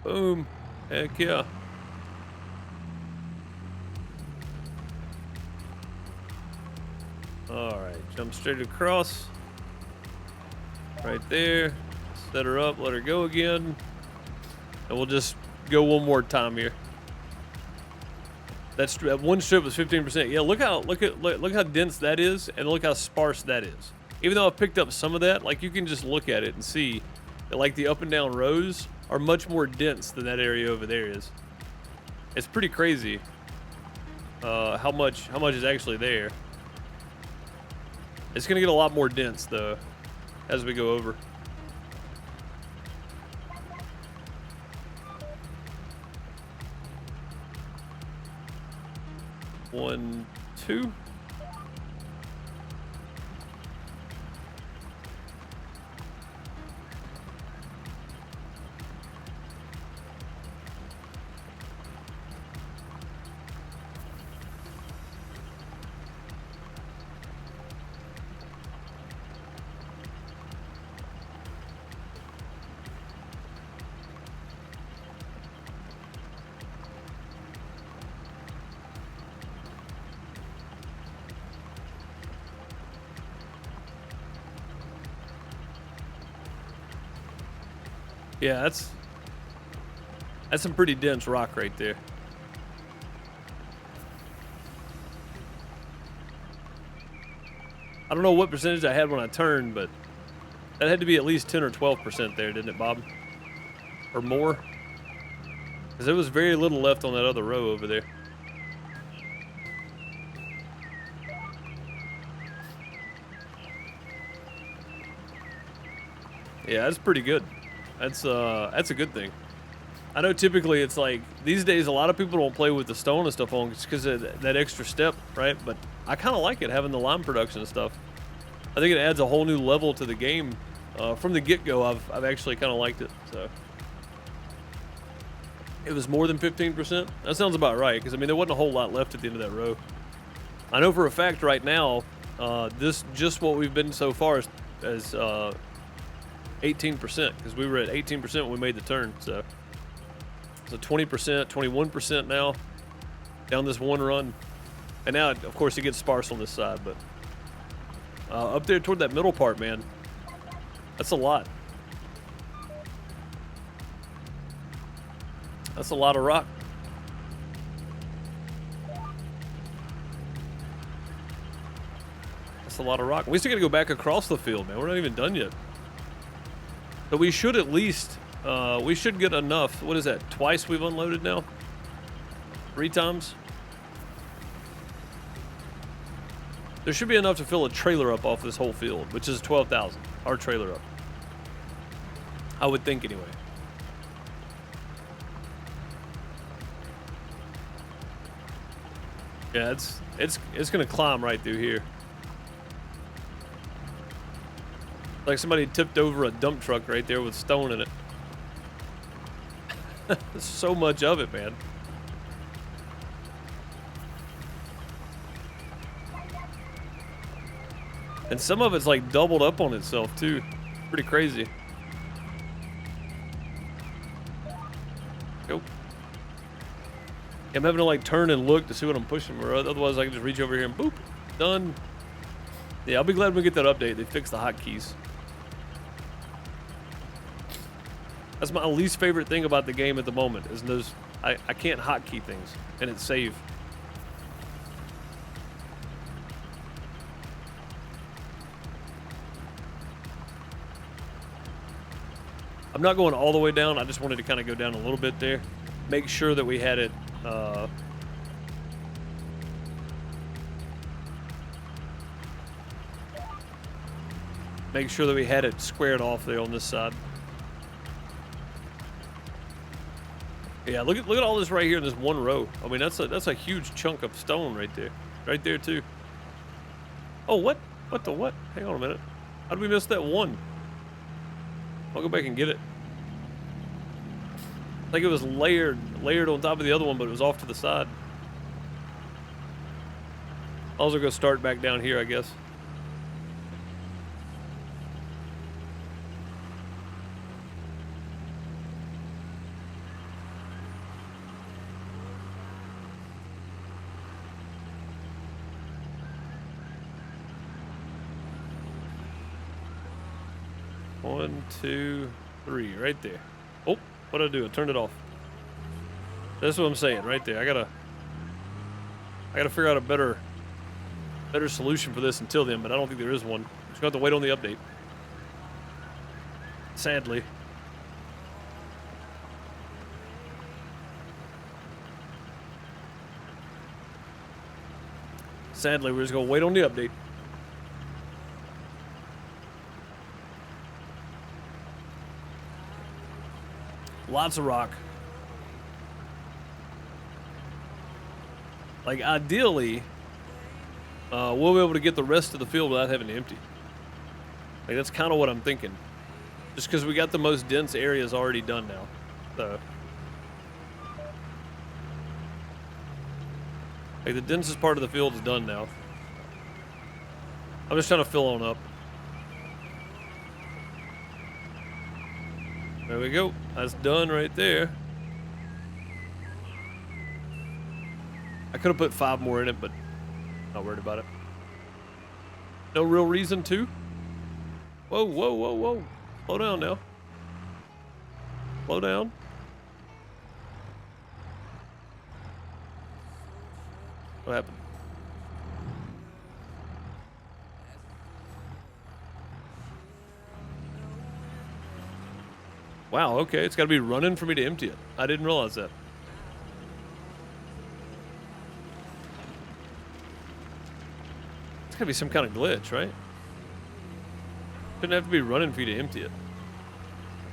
Boom. Heck yeah. All right, jump straight across. Right there. Set her up, let her go again. And we'll just go one more time here. That one strip was 15%. Yeah, look how dense that is, and look how sparse that is. Even though I picked up some of that, like you can just look at it and see that like the up and down rows are much more dense than that area over there is. It's pretty crazy how much is actually there. It's gonna get a lot more dense though as we go over. One, two. Yeah, that's some pretty dense rock right there. I don't know what percentage I had when I turned, but that had to be at least 10 or 12% there, didn't it, Bob? Or more? Because there was very little left on that other row over there. Yeah, that's pretty good. That's a good thing. I know typically it's like these days a lot of people don't play with the stone and stuff on just because of that extra step, right? But I kind of like it having the lime production and stuff. I think it adds a whole new level to the game. From the get-go, I've actually kind of liked it. So it was more than 15%. That sounds about right because I mean there wasn't a whole lot left at the end of that row. I know for a fact right now, this just what we've been so far as 18% because we were at 18% when we made the turn. So 20%, 21% now down this one run. And now, of course, it gets sparse on this side, but up there toward that middle part, man, that's a lot. That's a lot of rock. That's a lot of rock. We still gotta go back across the field, man. We're not even done yet. But we should at least, we should get enough. What is that? Twice we've unloaded now? 3 times? There should be enough to fill a trailer up off this whole field, which is 12,000. Our trailer up. I would think anyway. Yeah, it's gonna climb right through here. Like somebody tipped over a dump truck right there with stone in it. There's so much of it, man. And some of it's like doubled up on itself too. Pretty crazy. Go. I'm having to like turn and look to see what I'm pushing, or otherwise I can just reach over here and boop, done. Yeah, I'll be glad when we get that update. They fixed the hotkeys. That's my least favorite thing about the game at the moment, is those I can't hotkey things, and it's save. I'm not going all the way down. I just wanted to kind of go down a little bit there. Make sure that we had it. Make sure that we had it squared off there on this side. Yeah, look at all this right here in this one row. I mean, that's a huge chunk of stone right there too. Oh, what the what? Hang on a minute. How did we miss that one? I'll go back and get it. Like it was layered on top of the other one, but it was off to the side. I'll also go start back down here, I guess. One, two, three, right there. Oh, what'd I do? I turned it off. That's what I'm saying, right there. I gotta figure out a better solution for this until then, but I don't think there is one. Just gonna have to wait on the update. Sadly. Sadly, we're just gonna wait on the update. Lots of rock. Like, ideally, we'll be able to get the rest of the field without having to empty. Like, that's kind of what I'm thinking. Just because we got the most dense areas already done now. So, like, the densest part of the field is done now. I'm just trying to fill on up. There we go. That's done right there. I could have put 5 more in it, but not worried about it. No real reason to. Whoa, whoa, whoa, whoa. Slow down now. Slow down. What happened? Wow, okay. It's got to be running for me to empty it. I didn't realize that. It's got to be some kind of glitch, right? Shouldn't have to be running for you to empty it.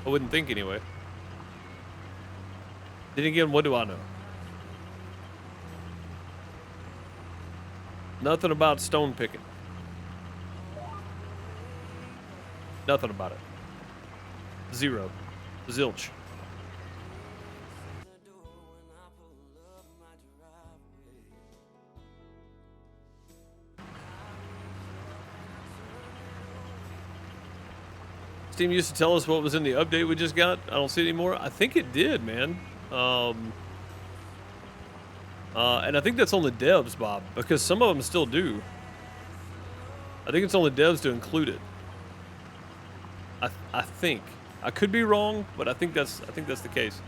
I wouldn't think anyway. Then again, what do I know? Nothing about stone picking. Nothing about it. Zero. Zilch. Steam used to tell us what was in the update we just got. I don't see it anymore. I think it did, man. And I think that's on the devs, Bob, because some of them still do. I think it's on the devs to include it. I think. I could be wrong, but I think that's the case.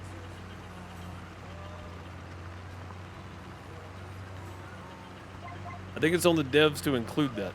I think it's on the devs to include that.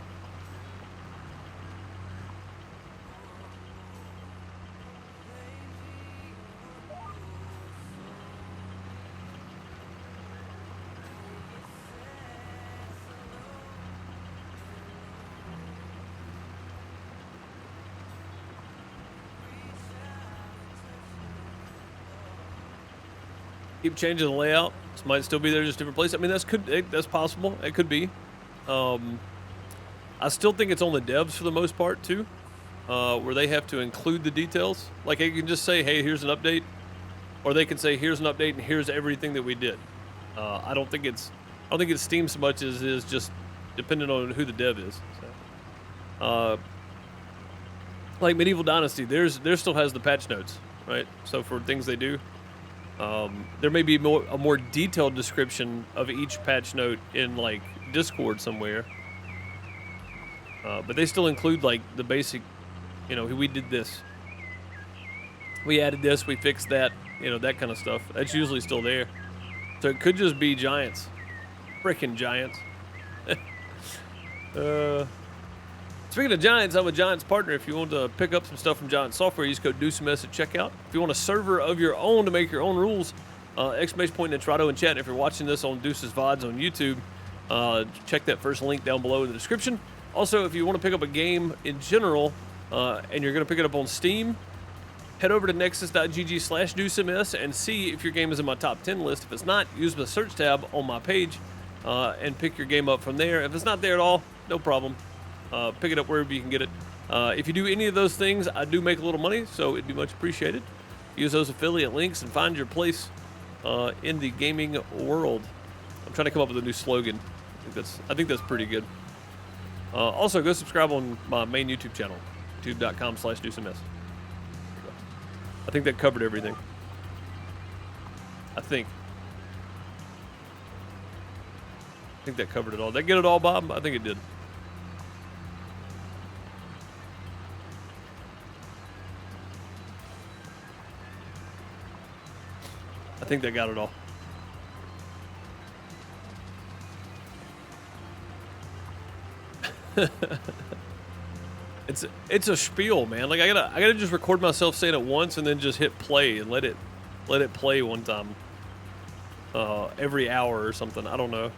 keep changing the layout. This might still be there, just different place. I mean, that's possible. It could be. I still think it's on the devs for the most part too, where they have to include the details. Like they can just say, "Hey, here's an update," or they can say, "Here's an update and here's everything that we did." I don't think it's Steam so much as it is just depending on who the dev is. So, like Medieval Dynasty, there still has the patch notes, right? So for things they do, there may be a more detailed description of each patch note in like Discord somewhere, but they still include like the basic, we did this, we added this, we fixed that, that kind of stuff. That's usually still there. So it could just be giants, freaking giants. Speaking of Giants, I'm a Giants partner. If you want to pick up some stuff from Giants Software, use code DeuceMS at checkout. If you want a server of your own to make your own rules, exclamation point Nitrado in chat. And if you're watching this on Deuce's VODs on YouTube, check that first link down below in the description. Also, if you want to pick up a game in general, and you're going to pick it up on Steam, head over to nexus.gg/DeuceMS and see if your game is in my top 10 list. If it's not, use the search tab on my page and pick your game up from there. If it's not there at all, no problem. Pick it up wherever you can get it. If you do any of those things, I do make a little money, so it'd be much appreciated. Use those affiliate links and find your place in the gaming world. I'm trying to come up with a new slogan. I think that's pretty good. Also, go subscribe on my main YouTube channel, youtube.com/DeuceMS. I think that covered everything. I think that covered it all. Did I get it all, Bob? I think it did. I think they got it all. It's a spiel, man. Like I gotta just record myself saying it once and then just hit play and let it play one time. Every hour or something. I don't know.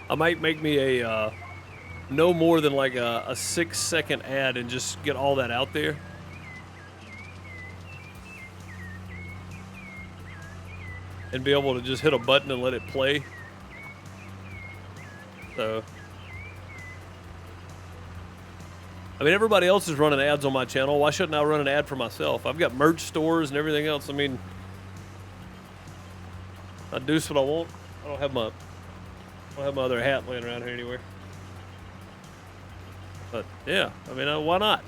I might make me a no more than like a 6-second ad and just get all that out there. And be able to just hit a button and let it play. So, I mean, everybody else is running ads on my channel. Why shouldn't I run an ad for myself? I've got merch stores and everything else. I mean, I do what I want. I don't have my other hat laying around here anywhere. But yeah, I mean, why not?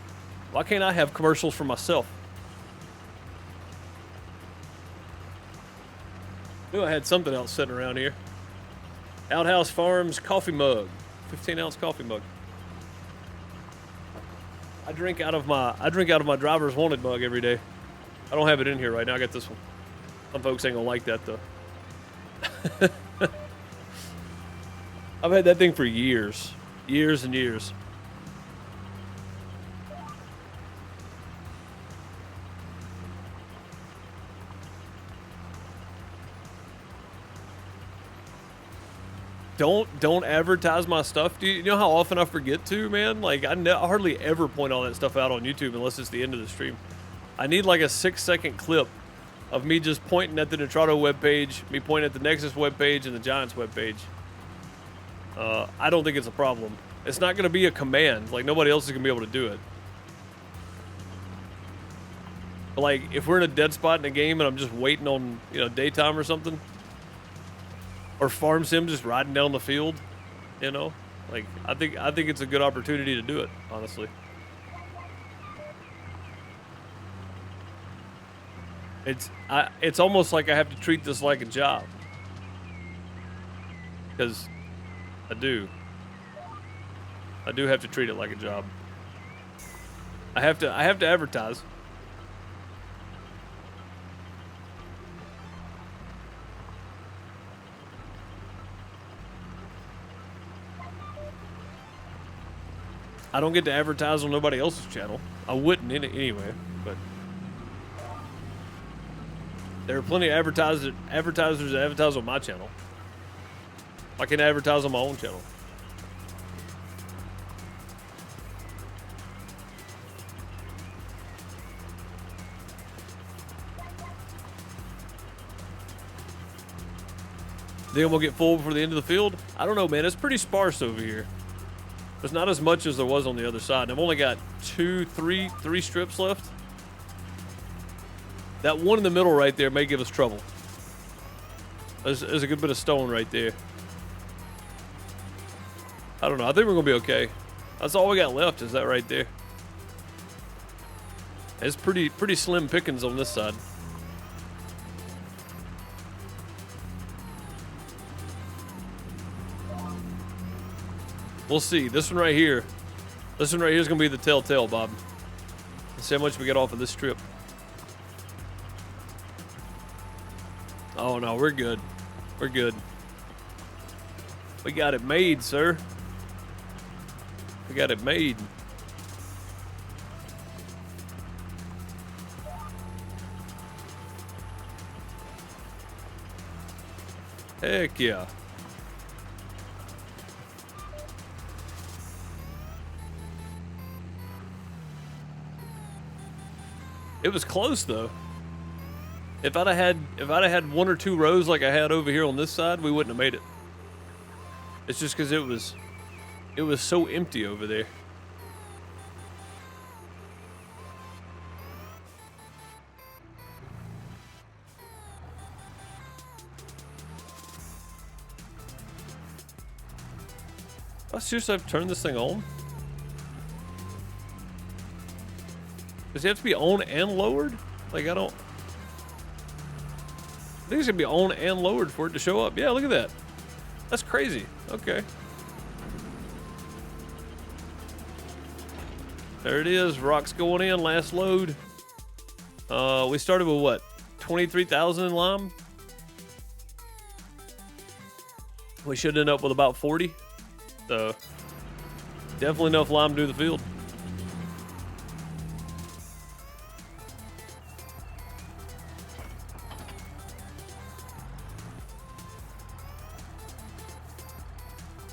Why can't I have commercials for myself? Knew I had something else sitting around here. Outhouse Farms coffee mug, 15-ounce coffee mug. I drink out of my driver's wanted mug every day. I don't have it in here right now. I got this one. Some folks ain't gonna like that though. I've had that thing for years and years. Don't advertise my stuff. Do you know how often I forget to, man? Like I hardly ever point all that stuff out on YouTube unless it's the end of the stream. I need like a 6-second clip of me just pointing at the Nitrado webpage, me pointing at the Nexus webpage and the Giants webpage. I don't think it's a problem. It's not going to be a command. Like nobody else is going to be able to do it. But like if we're in a dead spot in a game and I'm just waiting on daytime or something. Or farm sim just riding down the field, like I think it's a good opportunity to do it, honestly. It's almost like I have to treat this like a job, because I do have to treat it like a job. I have to advertise. I don't get to advertise on nobody else's channel. I wouldn't anyway, but there are plenty of advertisers that advertise on my channel. I can advertise on my own channel. Then we'll get full before the end of the field. I don't know, man. It's pretty sparse over here. There's not as much as there was on the other side. And I've only got three strips left. That one in the middle right there may give us trouble. There's a good bit of stone right there. I don't know. I think we're going to be okay. That's all we got left is that right there. It's pretty slim pickings on this side. We'll see. This one right here is going to be the telltale, Bob. Let's see how much we get off of this strip. Oh, no, we're good. We're good. We got it made, sir. We got it made. Heck yeah. It was close though. If I'd have had one or two rows like I had over here on this side, we wouldn't have made it. It's just because it was so empty over there. I seriously have to turn this thing on? Does it have to be on and lowered? Like, I think it's gonna be on and lowered for it to show up. Yeah, look at that. That's crazy. Okay. There it is. Rocks going in. Last load. We started with what? 23,000 in lime? We should end up with about 40. So, definitely enough lime to do the field.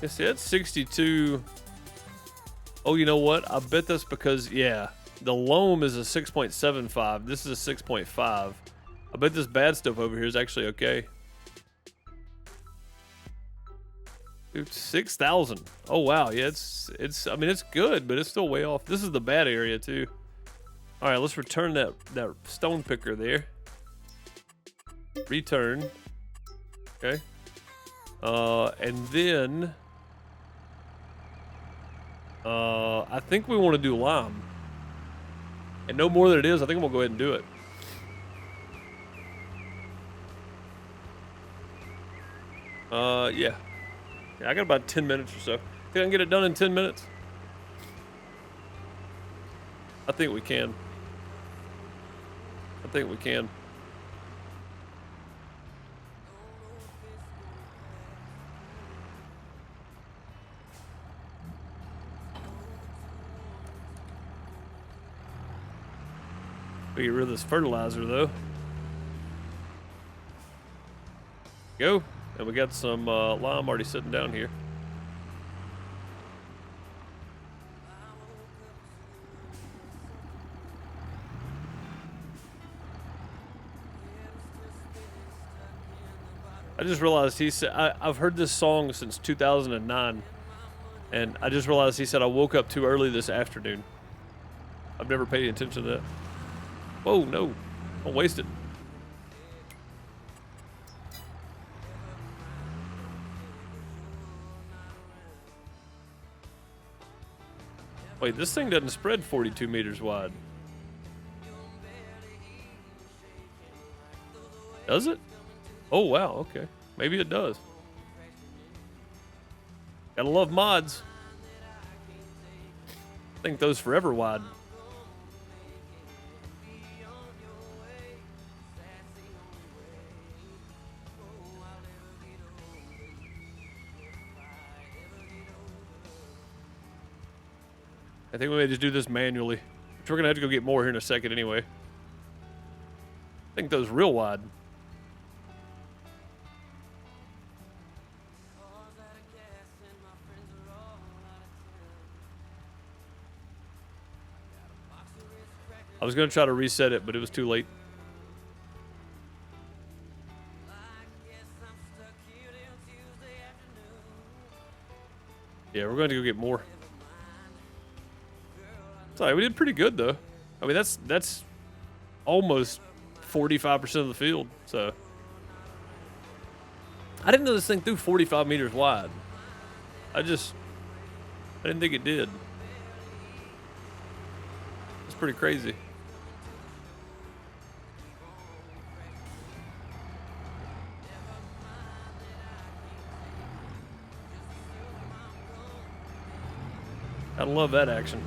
Yes, it's 62. Oh, you know what? I bet that's because, yeah, the loam is a 6.75. This is a 6.5. I bet this bad stuff over here is actually okay. Dude, 6,000. Oh, wow. Yeah, I mean, it's good, but it's still way off. This is the bad area, too. All right, let's return that stone picker there. Return. Okay. And then... I think we want to do lime. And no more than it is, I think we'll go ahead and do it. Yeah. Yeah, I got about 10 minutes or so. Think I can get it done in 10 minutes? I think we can. I think we can. We get rid of this fertilizer though. Go. And we got some lime already sitting down here. I just realized he said, I've heard this song since 2009. And I just realized he said I woke up too early this afternoon. I've never paid attention to that. Whoa, no. Don't waste it. Wait, this thing doesn't spread 42 meters wide. Does it? Oh, wow, okay. Maybe it does. Gotta love mods. I think those forever wide. I think we may just do this manually. Which we're gonna have to go get more here in a second anyway. I think those real wide. I was gonna try to reset it, but it was too late. Yeah, we're going to go get more. Sorry, we did pretty good though. I mean, that's almost 45% of the field. So I didn't know this thing threw 45 meters wide. I didn't think it did. It's pretty crazy. I love that action.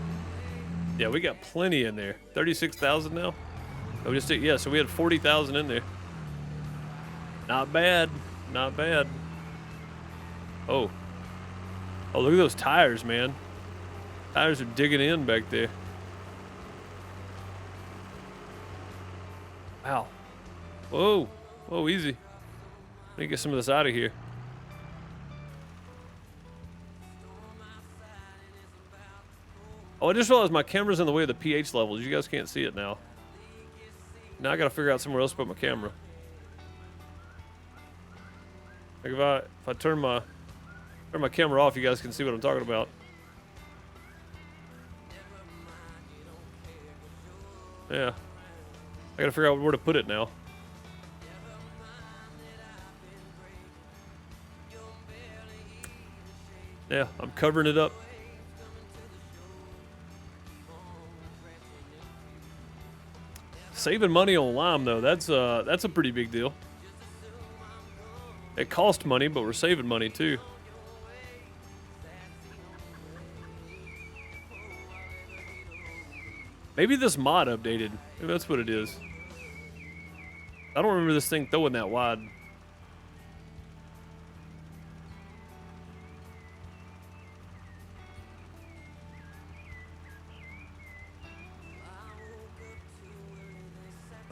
Yeah, we got plenty in there. 36,000 now. Oh, we just did, yeah. So we had 40,000 in there. Not bad. Not bad. Oh. Oh, look at those tires, man. Tires are digging in back there. Wow. Whoa. Whoa, easy. Let me get some of this out of here. Oh, I just realized my camera's in the way of the pH levels. You guys can't see it now. Now I gotta figure out somewhere else to put my camera. Like if I turn my camera off, you guys can see what I'm talking about. Yeah. I gotta figure out where to put it now. Yeah, I'm covering it up. Saving money on lime though, that's a pretty big deal. It cost money, but we're saving money too. Maybe this mod updated. Maybe that's what it is. I don't remember this thing throwing that wide.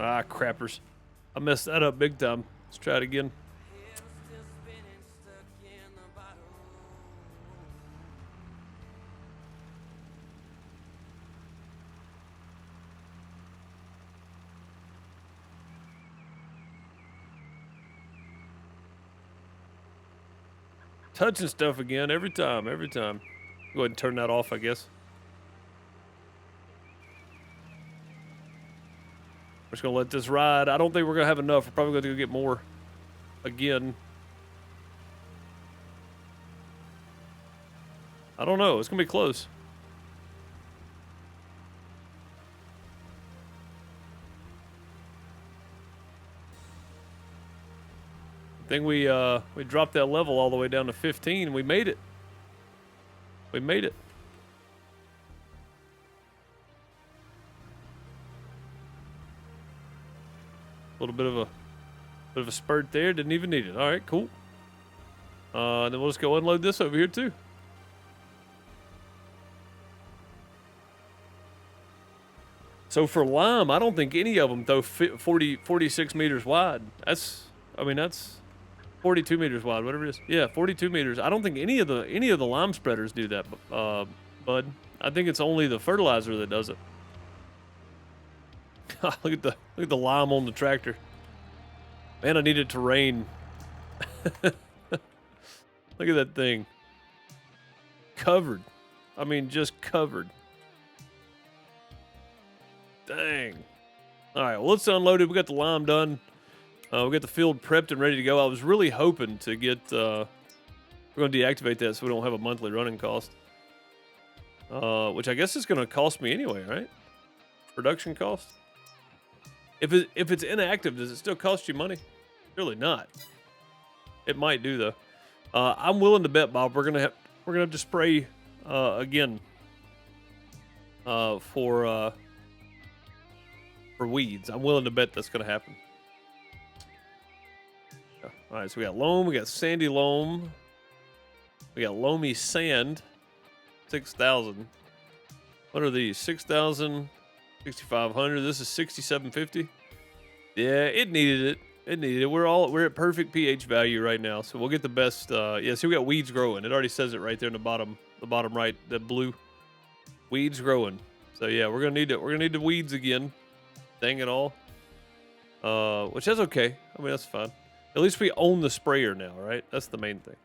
Ah, crappers. I messed that up big time. Let's try it again. Touching stuff again every time, every time. Go ahead and turn that off, I guess. We're just gonna let this ride. I don't think we're gonna have enough. We're probably gonna go get more again. I don't know. It's gonna be close. I think we dropped that level all the way down to 15. We made it. We made it. A little bit of a spurt there. Didn't even need it. All right, cool. And then we'll just go unload this over here too. So for lime, I don't think any of them throw 46 meters wide. That's 42 meters wide, whatever it is. Yeah, 42 meters. I don't think any of the lime spreaders do that, bud. I think it's only the fertilizer that does it. look at the lime on the tractor. Man, I need it to rain. Look at that thing. Covered. I mean, just covered. Dang. All right, well, let's unload it. We got the lime done. We got the field prepped and ready to go. I was really hoping to get... we're going to deactivate that so we don't have a monthly running cost. Which I guess is going to cost me anyway, right? Production cost? If it's inactive, does it still cost you money? Surely not. It might do, though. I'm willing to bet, Bob, we're gonna have to spray again for weeds. I'm willing to bet that's gonna happen. All right, so we got loam, we got sandy loam, we got loamy sand, 6,000. What are these? 6,000, 6,500. This is 6,750. Yeah, it needed it. It needed it. We're at perfect pH value right now, so we'll get the best. Yeah, see, we got weeds growing. It already says it right there in the bottom right, the blue. Weeds growing. So yeah, we're gonna need the weeds again. Dang it all. Which is okay. I mean, that's fine. At least we own the sprayer now, right? That's the main thing.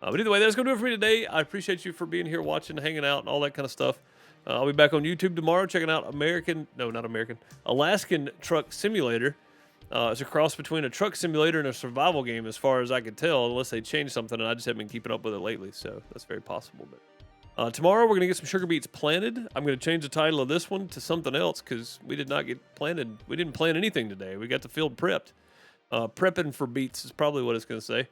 But either way, that's going to do it for me today. I appreciate you for being here, watching, hanging out, and all that kind of stuff. I'll be back on YouTube tomorrow checking out Alaskan Truck Simulator. It's a cross between a truck simulator and a survival game as far as I can tell, unless they changed something, and I just haven't been keeping up with it lately, so that's very possible. But tomorrow, we're going to get some sugar beets planted. I'm going to change the title of this one to something else because we did not get planted. We didn't plant anything today. We got the field prepped. Prepping for beets is probably what it's going to say.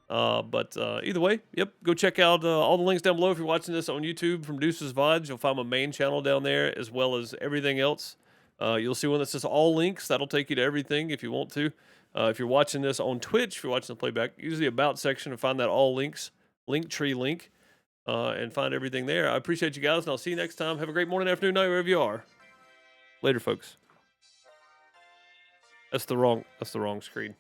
But either way, yep, go check out all the links down below if you're watching this on YouTube from Deuce's VODs. You'll find my main channel down there as well as everything else. You'll see one that says all links. That'll take you to everything if you want to. If you're watching this on Twitch, if you're watching the playback, use the About section and find that all links, Linktree link, and find everything there. I appreciate you guys, and I'll see you next time. Have a great morning, afternoon, night, wherever you are. Later, folks. That's the wrong screen.